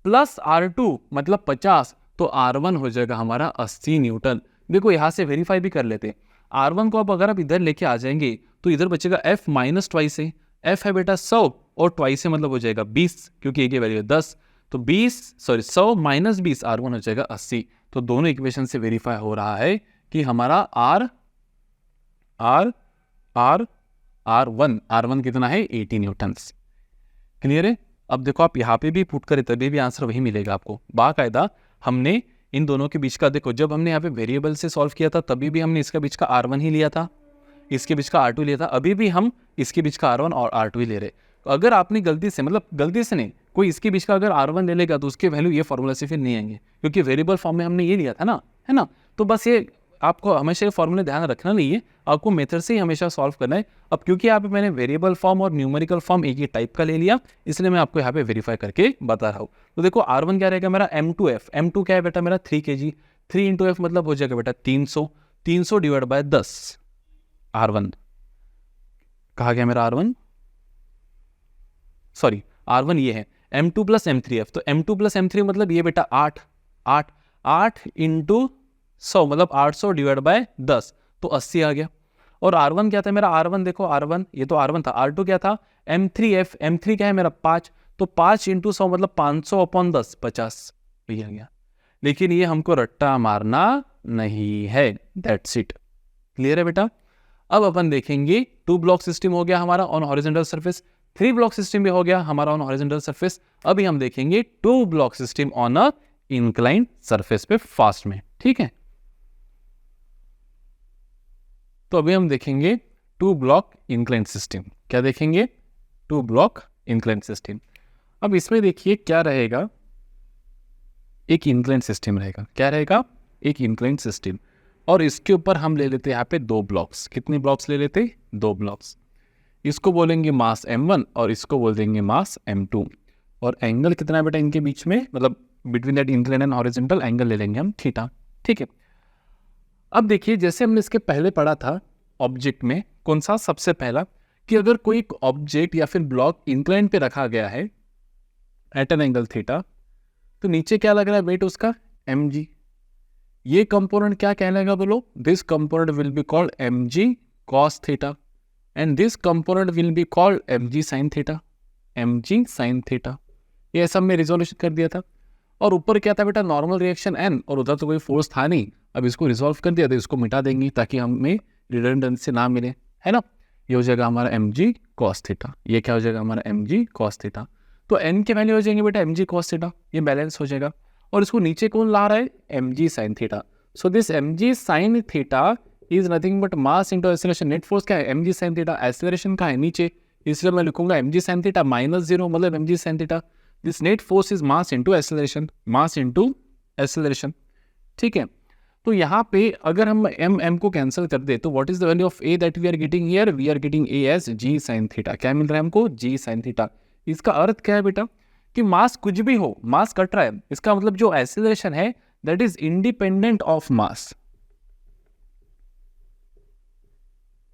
प्लस R2 मतलब 50, तो R1 हो जाएगा हमारा 80 न्यूटन। देखो यहाँ से वेरीफाई भी कर लेते, R1 को अब अगर आप इधर लेके आ जाएंगे तो इधर बचेगा F माइनस ट्वाइस है, एफ है बेटा 100 और ट्वाइस से मतलब हो जाएगा 20 क्योंकि ए की वैल्यू है 10, तो 100 माइनस 20 R1 हो जाएगा 80। तो दोनों इक्वेशन से वेरीफाई हो रहा है कि हमारा R1 कितना है 80 न्यूटन्स। क्लियर है। अब देखो आप यहाँ पे भी पुट करें तभी भी आंसर वही मिलेगा आपको। बाकायदा हमने इन दोनों के बीच का, देखो जब हमने यहाँ पे वेरिएबल से सॉल्व किया था तभी भी हमने इसके बीच का R1 ही लिया था, इसके बीच का R2 लिया था, अभी भी हम इसके बीच का R1 और R2 ही ले रहे। तो अगर आपने गलती से, मतलब गलती से नहीं, कोई इसके बीच का अगर R1 ले लेगा तो उसके वैल्यू ये फॉर्मूला से फिर नहीं आएंगे क्योंकि वेरिएबल फॉर्म में हमने ये लिया था ना, है ना। तो बस ये आपको हमेशा ये फॉर्मूले ध्यान रखना नहीं है, आपको मेथड से ही हमेशा सॉल्व करना है। अब क्योंकि यहाँ पे मैंने वेरिएबल फॉर्म और न्यूमेरिकल फॉर्म एक ही टाइप का ले लिया, इसलिए मैं आपको यहाँ पे वेरीफाई करके बता रहा हूँ। तो देखो R1 क्या रहेगा मेरा M2F, M2 क्या है बेटा मेरा 3 kg, 3 इंटू एफ मतलब हो जाएगा बेटा 300 डिवाइड बाय 10। R1 कहा गया मेरा R1 ये है M2 प्लस M3F, तो M2 प्लस M3 मतलब ये बेटा 8 इंटू 100 मतलब 800 डिवाइड बाय 10, तो 80 आ गया। और R1 क्या था मेरा, R1 देखो R1 ये तो R1 था, R2 क्या था M3F, M3 क्या है मेरा 5, तो 5 इंटू 100 मतलब 500 अपॉन 10 50, यही आ गया। लेकिन ये हमको रट्टा मारना नहीं है, दैट्स इट। क्लियर है बेटा। अब अपन देखेंगे 2 ब्लॉक सिस्टम हो गया हमारा on horizontal surface, 3 block system भी हो गया हमारा ऑन हॉरिजॉन्टल सरफेस। अभी हम देखेंगे 2 block system on a inclined surface पे फास्ट में, ठीक है। तो अभी हम देखेंगे 2 ब्लॉक इंक्लाइंड सिस्टम। क्या देखेंगे, 2 ब्लॉक इंक्लाइंड सिस्टम। अब इसमें देखिए क्या रहेगा, एक इंक्लाइंड सिस्टम रहेगा। क्या रहेगा, एक इंक्लाइंड सिस्टम, और इसके ऊपर हम ले लेते हैं यहाँ पे 2 ब्लॉक्स। कितने ब्लॉक्स ले लेते, 2 ब्लॉक्स। इसको बोलेंगे मास m1 और इसको बोल देंगे मास m2, और एंगल कितना है बेटा इनके बीच में, मतलब between that inclined and horizontal angle ले लेंगे हम थीटा, ठीक है। अब देखिए जैसे हमने इसके पहले पढ़ा था ऑब्जेक्ट में, कौन सा सबसे पहला, कि अगर कोई ऑब्जेक्ट या फिर ब्लॉक इंक्लाइंड पे रखा गया है एट एन एंगल थीटा, तो नीचे क्या लग रहा है वेट उसका mg। ये कंपोनेंट क्या कहलाएगा बोलो, this component will be called mg cos theta and this component will be called mg sin theta, mg sin theta. ये सब में रिजोल्यूशन कर दिया था। और ऊपर क्या था बेटा नॉर्मल रिएक्शन n, और उधर तो कोई फोर्स था नहीं। अब इसको रिजोल्व कर दिया तो इसको मिटा देंगे ताकि हमें रिडंडेंसी ना मिले, है ना। ये हो जाएगा हमारा mg cos थीटा, ये क्या हो जाएगा हमारा mg cos थीटा। तो n के वैल्यू हो जाएंगे बेटा mg cos थीटा, ये बैलेंस हो जाएगा। और इसको नीचे कौन ला रहा है, mg sin theta. So this mg sin theta is nothing but mass into acceleration. Net force क्या है mg sin थीटा, एक्सेलरेशन का है नीचे, इसलिए मैं लिखूंगा mg sin थीटा -0 मतलब mg sin theta. This net force is mass into acceleration, mass into acceleration, ठीक है। तो यहाँ पे अगर हम m को कैंसिल कर दे तो what is the value of a that we are getting here, we are getting a as g sin theta. क्या मिल रहा है हमको, g sin थीटा। इसका अर्थ क्या है बेटा, कि मास कुछ भी हो, मास कट रहा है, इसका मतलब जो एक्सेलरेशन है that is independent of mass.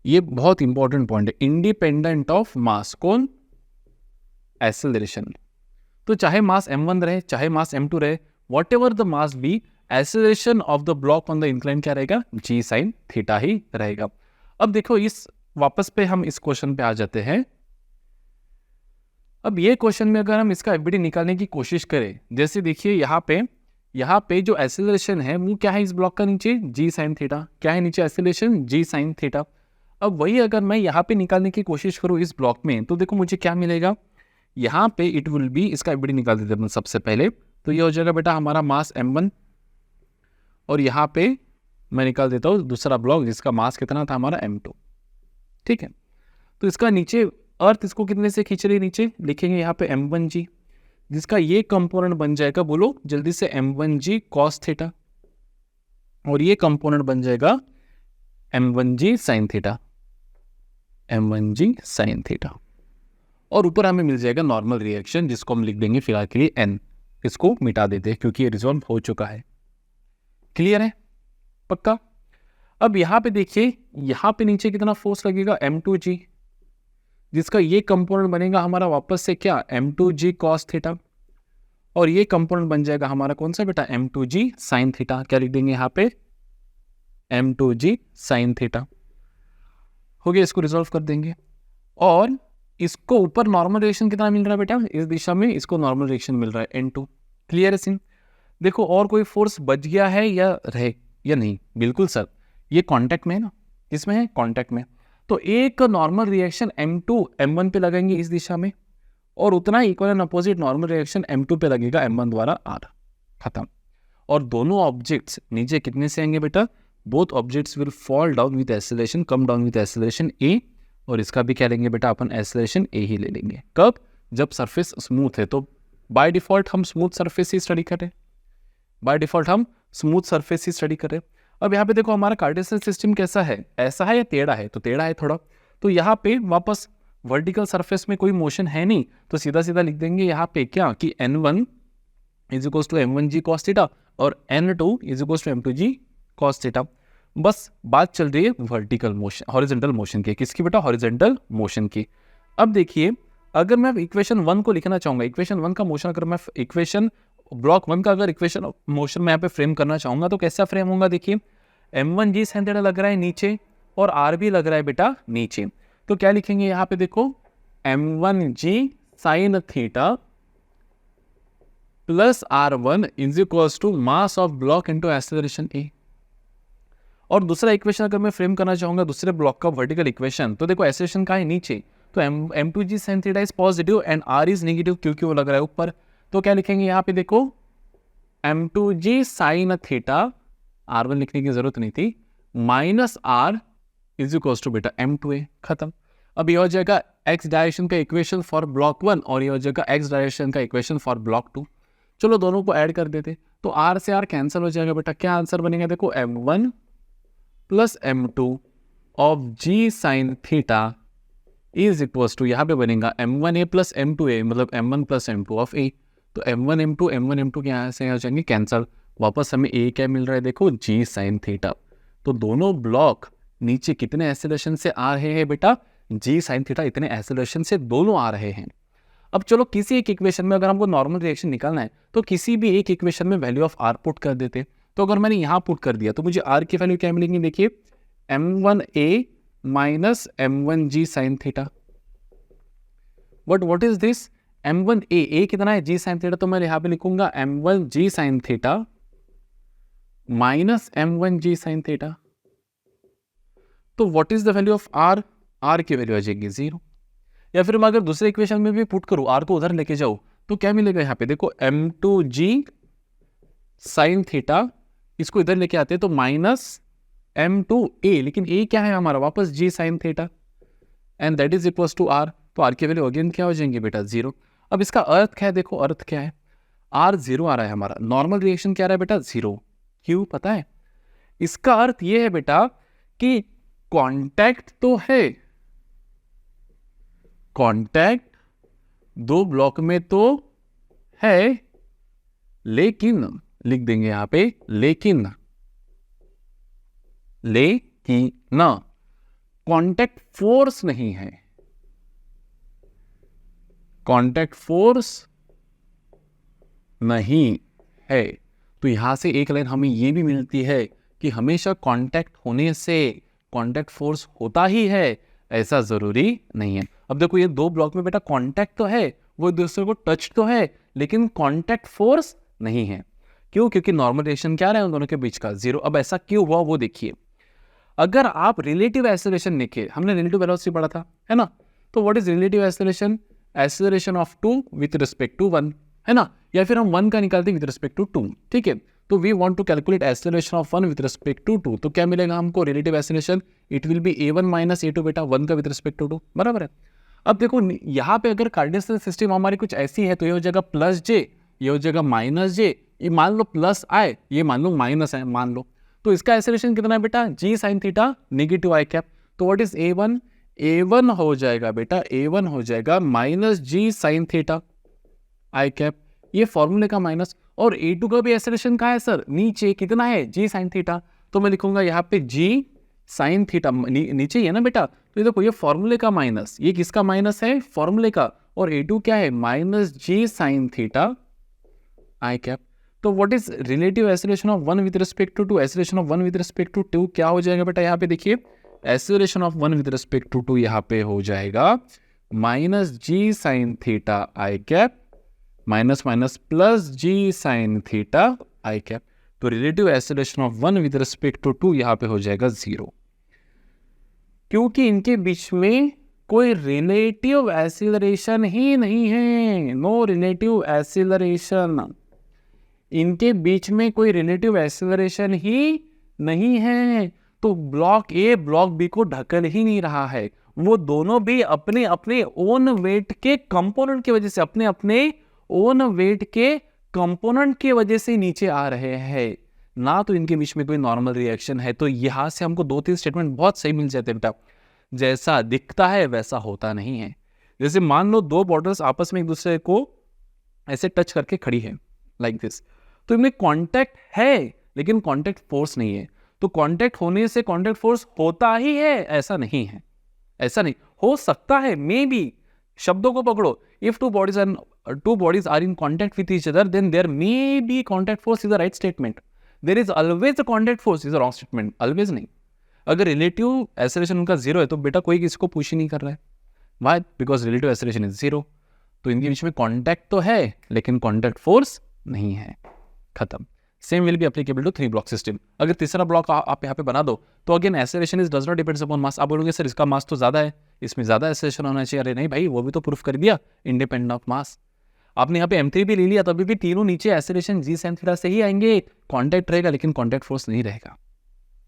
ये बहुत इंपॉर्टेंट पॉइंट है, इंडिपेंडेंट ऑफ मास। कौन, एक्सेलरेशन। तो चाहे मास m1 रहे चाहे मास m2 रहे, whatever the mass be, acceleration of the block on the incline क्या रहेगा, g sin थीटा ही रहेगा। अब देखो इस वापस पे हम इस क्वेश्चन पे आ जाते हैं। अब ये क्वेश्चन में अगर हम इसका एफबीडी निकालने की कोशिश करें, जैसे देखिए यहाँ पे जो एक्सेलरेशन है वो क्या है इस ब्लॉक का नीचे, g sin थीटा। क्या है नीचे एक्सेलरेशन, g sin थीटा। अब वही अगर मैं यहाँ पे निकालने की कोशिश करूँ इस ब्लॉक में, तो देखो मुझे क्या मिलेगा, यहाँ पे इट विल बी, इसका एफबीडी निकाल देते हैं सबसे पहले। तो ये हो जाएगा बेटा हमारा मास m1, और यहाँ पे मैं निकाल देता हूँ दूसरा ब्लॉक जिसका मास कितना था हमारा m2, ठीक है। तो इसका नीचे अर्थ इसको कितने से खींच रही है, नीचे लिखेंगे यहाँ पे m1g, जिसका ये कंपोनेंट बन जाएगा, बोलो जल्दी से, m1g cos थीटा, और ये कंपोनेंट बन जाएगा m1g sin theta, m1g sin theta. और ऊपर हमें मिल जाएगा नॉर्मल रिएक्शन जिसको हम लिख देंगे फिलहाल के लिए n, इसको मिटा देते हैं क्योंकि ये रिजॉल्व हो चुका है। क्लियर है, पक्का। अब यहाँ पे देखिए, यहाँ पे नीचे कितना फोर्स लगेगा, m2g, जिसका ये कंपोनेंट बनेगा हमारा वापस से क्या, m2g cos थीटा, और ये कंपोनेंट बन जाएगा हमारा कौन सा बेटा, m2g sin थीटा। क्या लिख देंगे यहाँ पे, m2g sin थीटा। हो गया, इसको रिजॉल्व कर देंगे। और इसको ऊपर नॉर्मल रिएक्शन कितना मिल रहा है बेटा, इस दिशा में इसको नॉर्मल रिएक्शन मिल रहा है N2। क्लियर है सीन। देखो और कोई फोर्स बच गया है या रहे या नहीं, बिल्कुल सर, ये कांटेक्ट में है ना, इसमें है कांटेक्ट में, तो एक नॉर्मल रिएक्शन M2 M1 पे लगेंगे इस दिशा में, और उतना ही equal and opposite normal reaction M2 पे लगेगा M1 द्वारा R। खत्म। और दोनों ऑब्जेक्ट्स नीचे कितने से आएंगे बेटा, both objects will fall down with acceleration, come down with acceleration A, और इसका भी क्या लेंगे बेटा अपन, एक्सेलरेशन A ही ले लेंगे। कब, जब सरफेस स्मूथ है। तो बाय डिफॉल्ट हम स्मूथ सरफेस ही स्टडी करें, बाय डिफॉल्ट हम स्मूथ सरफेस ही स्टडी करें। अब यहाँ पे देखो हमारा कार्टेशियन सिस्टम कैसा है, ऐसा है या टेढ़ा है, तो टेढ़ा है थोड़ा, तो यहाँ पे वापस वर्टिकल सरफेस में कोई मोशन है नहीं, तो सीधा सीधा लिख देंगे यहाँ पे क्या कि N1 is equals to M1G cos theta और N2 is equals to M2G cos theta. बस बात चल रही है वर्टिकल मोशन, हॉरिजॉन्टल मोशन की, किसकी बेटा, हॉरिजॉन्टल मोशन की। अब देखिए अगर मैं इक्वेशन 1 को लिखना चाहूंगा, इक्वेशन 1 का मोशन, अगर मैं इक्वेशन ब्लॉक 1 का अगर इक्वेशन मोशन में यहाँ पे फ्रेम करना चाहूंगा तो कैसा फ्रेम होगा, देखिए M1G sin थीटा लग रहा है नीचे और R भी लग रहा है बेटा नीचे, तो क्या लिखेंगे यहाँ पे देखो M1G sin theta plus R1 is equals to mass of block into acceleration A। और दूसरा इक्वेशन अगर मैं फ्रेम करना चाहूंगा दूसरे ब्लॉक का वर्टिकल इक्वेशन, तो देखो एक्सेलरेशन का है नीचे, तो M2G sin theta is positive and R is negative क्योंकि वो लग रहा है ऊपर, तो क्या लिखेंगे यहाँ पे देखो M2G sin थीटा, R1 लिखने की जरूरत नहीं थी, minus R is equals to बेटा M2A। खत्म। अब ये हो जाएगा x डायरेक्शन का इक्वेशन फॉर ब्लॉक 1 और ये हो जाएगा x डायरेक्शन का इक्वेशन फॉर ब्लॉक 2। चलो दोनों को ऐड कर देते, तो R से R कैंसिल हो जाएगा बेटा, क्या आंसर बनेगा देखो M1 plus M2 of G sin theta is equals to, यहाँ पे बनेगा M1A प्लस M2A, मतलब M1 plus M2 of A। तो M1 M2 के यहाँ से हो जाएंगे कैंसिल, वापस हमें A क्या मिल रहा है देखो G sin थीटा। तो दोनों ब्लॉक नीचे कितने एक्सेलरेशन से आ रहे हैं बेटा, G sin थीटा इतने एक्सेलरेशन से दोनों आ रहे हैं। अब चलो किसी एक इक्वेशन में अगर हमको नॉर्मल रिएक्शन निकालना है तो किसी भी एक इक्वेशन में वैल्यू ऑफ R पुट कर देते, तो अगर मैंने यहाँ पुट कर दिया तो मुझे R की वैल्यू क्या मिलेंगी, देखिए M1A minus M1G sin theta. But what is this, M1A, A कितना है G sin थीटा, तो मैं यहाँ पे लिखूंगा M1G sin theta minus M1G sin theta. तो what is the value of R, R की वैल्यू आ जाएगी 0। या फिर मैं अगर दूसरे इक्वेशन में भी पुट करूं, R को उधर लेके जाऊं, तो क्या मिलेगा यहाँ पे देखो M2G sin थीटा, इसको इधर लेके आते हैं तो माइनस M2A, लेकिन A क्या है हमारा, वापस G sin theta, and that is equals to R। तो R की वैल्यू अगेन क्या हो जाएंगे बेटा 0। अब इसका अर्थ क्या है, देखो अर्थ क्या है, R 0 आ रहा है हमारा, नॉर्मल रिएक्शन क्या आ रहा है बेटा 0। क्यों पता है, इसका अर्थ ये है बेटा कि कांटेक्ट तो है, कांटेक्ट दो ब्लॉक में तो है, लेकिन लिख देंगे यहां पे लेकिन कांटेक्ट फोर्स नहीं है, कांटेक्ट फोर्स नहीं है। तो यहां से एक लाइन हमें यह भी मिलती है कि हमेशा कांटेक्ट होने से कांटेक्ट फोर्स होता ही है, ऐसा जरूरी नहीं है। अब देखो ये दो ब्लॉक में बेटा कांटेक्ट तो है, वो एक दूसरे को टच तो है, लेकिन कांटेक्ट फोर्स नहीं है। क्यों, क्योंकि नॉर्मल रिएक्शन क्या रहा है उन दोनों के बीच का 0। अब ऐसा क्यों हुआ वो देखिए, अगर आप रिलेटिव एक्सेलरेशन लिखे, हमने रिलेटिव वेलोसिटी पढ़ा था है ना, तो what is relative acceleration, acceleration of 2 with respect to 1 है ना, या फिर हम 1 का निकालते हैं विथ रिस्पेक्ट टू 2, ठीक है। तो we want to calculate acceleration of 1 with respect to 2, तो क्या मिलेगा हमको relative acceleration, it will be A1 minus A2 बेटा 1 का विथ रिस्पेक्ट टू 2, बराबर है। अब देखो यहाँ पे अगर कार्डियल सिस्टम हमारी कुछ ऐसी है तो ये हो जाएगा प्लस J, ये हो जाएगा माइनस J, ये मान लो प्लस I, ये मान लो माइनस है मान लो, तो इसका एक्सेलरेशन कितना है बेटा G sin theta negative I cap. तो व्हाट इज A1, A1 हो जाएगा बेटा, A1 हो जाएगा minus G sin theta I cap, ये फॉर्मूले का माइनस। और A2 का भी एक्सेलरेशन कहाँ है सर, नीचे कितना है G sin थीटा, तो मैं लिखूंगा यहाँ पे G sin थीटा नीचे ही है ना बेटा, तो ये देखो ये फॉर्मूले का माइनस, ये किसका माइनस है फॉर्मूले का, और A2 क्या है minus G sin theta I cap. तो what is relative acceleration of 1 with respect to 2, acceleration of 1 with respect to 2 क्या हो जाएगा बेटा, यहाँ पे देखिए acceleration of 1 with respect to 2 यहाँ पे हो जाएगा minus g sine theta i cap minus minus plus g sine theta i cap. तो relative acceleration of 1 with respect to 2 यहाँ पे हो जाएगा 0, क्योंकि इनके बीच में कोई रिलेटिव एक्सीलरेशन ही नहीं है। नो रिलेटिव एक्सीलरेशन, इनके बीच में कोई रिलेटिव एक्सीलरेशन ही नहीं है। तो ब्लॉक ए ब्लॉक बी को ढकल ही नहीं रहा है। वो दोनों भी अपने अपने ओन वेट के कंपोनेंट की वजह से, अपने अपने ओन वेट के कंपोनेंट की वजह से नीचे आ रहे हैं ना। तो इनके बीच में कोई नॉर्मल रिएक्शन है। तो यहां से हमको 2-3 स्टेटमेंट बहुत सही मिल जाते हैं बेटा। जैसा दिखता है वैसा होता नहीं है। जैसे मान लो 2 बॉटल्स आपस में एक दूसरे को ऐसे टच करके खड़ी है लाइक दिस, तो इनमें कांटेक्ट है लेकिन कांटेक्ट फोर्स नहीं है। तो कांटेक्ट होने से कांटेक्ट फोर्स होता ही है, ऐसा नहीं है। ऐसा नहीं हो सकता है, मे बी। शब्दों को पकड़ो, if two bodies are in contact with each other then there may be contact force is the right statement. There is always a contact force is a wrong statement, always नहीं। अगर रिलेटिव एक्सेलरेशन उनका 0 है तो बेटा कोई किसी को पुश ही नहीं कर रहा है। Why? Because relative acceleration is 0। तो इनके बीच में कॉन्टैक्ट तो है लेकिन कॉन्टैक्ट फोर्स नहीं है। खत्म। Same will be applicable to 3 block system. अगर तीसरा ब्लॉक आप यहाँ पे बना दो तो again acceleration is does not depends upon mass. आप बोलोगे सर इसका मास तो ज्यादा है, इसमें ज्यादा एक्सेलरेशन होना चाहिए। अरे नहीं भाई, वो भी तो प्रूफ कर दिया, इंडिपेंडेंट ऑफ मास। आपने यहाँ पे M3 भी ले लिया, तभी भी तीनों नीचे एक्सेलरेशन जी साइन थीटा से ही आएंगे। कॉन्टैक्ट रहेगा लेकिन कॉन्टैक्ट फोर्स नहीं रहेगा,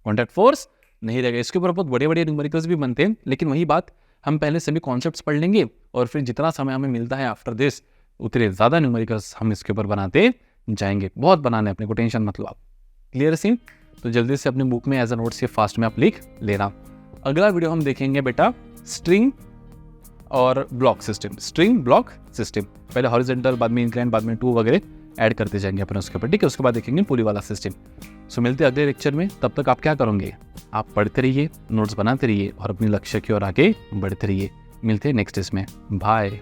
कॉन्टैक्ट फोर्स नहीं रहेगा। इसके ऊपर बहुत बड़े बड़े न्यूमेरिकल्स भी बनते हैं, लेकिन वही बात, हम पहले सभी कॉन्सेप्ट्स पढ़ लेंगे और फिर जितना समय हमें मिलता है आफ्टर दिस उतने ज़्यादा न्यूमेरिकल्स हम इसके ऊपर बनाते जाएंगे। बहुत बनाने अपने को, टेंशन मत लो आप। Clear scene? तो जल्दी से अपने बुक में एज अ नोट्स ये फास्ट में आप लिख लेना। अगला वीडियो हम देखेंगे बेटा स्ट्रिंग और block system. String block system, पहले हॉरिजॉन्टल, बाद में इंक्लाइन, बाद में 2 वगैरह ऐड करते जाएंगे अपन उसके ऊपर, ठीक है। उसके बाद देखेंगे पुली वाला सिस्टम। सो मिलते हैं अगले लेक्चर में। तब तक आप क्या करोगे? आप पढ़ते रहिए, नोट्स बनाते रहिए और अपने लक्ष्य की ओर आगे बढ़ते रहिए। मिलते हैं नेक्स्ट इसमें। बाय।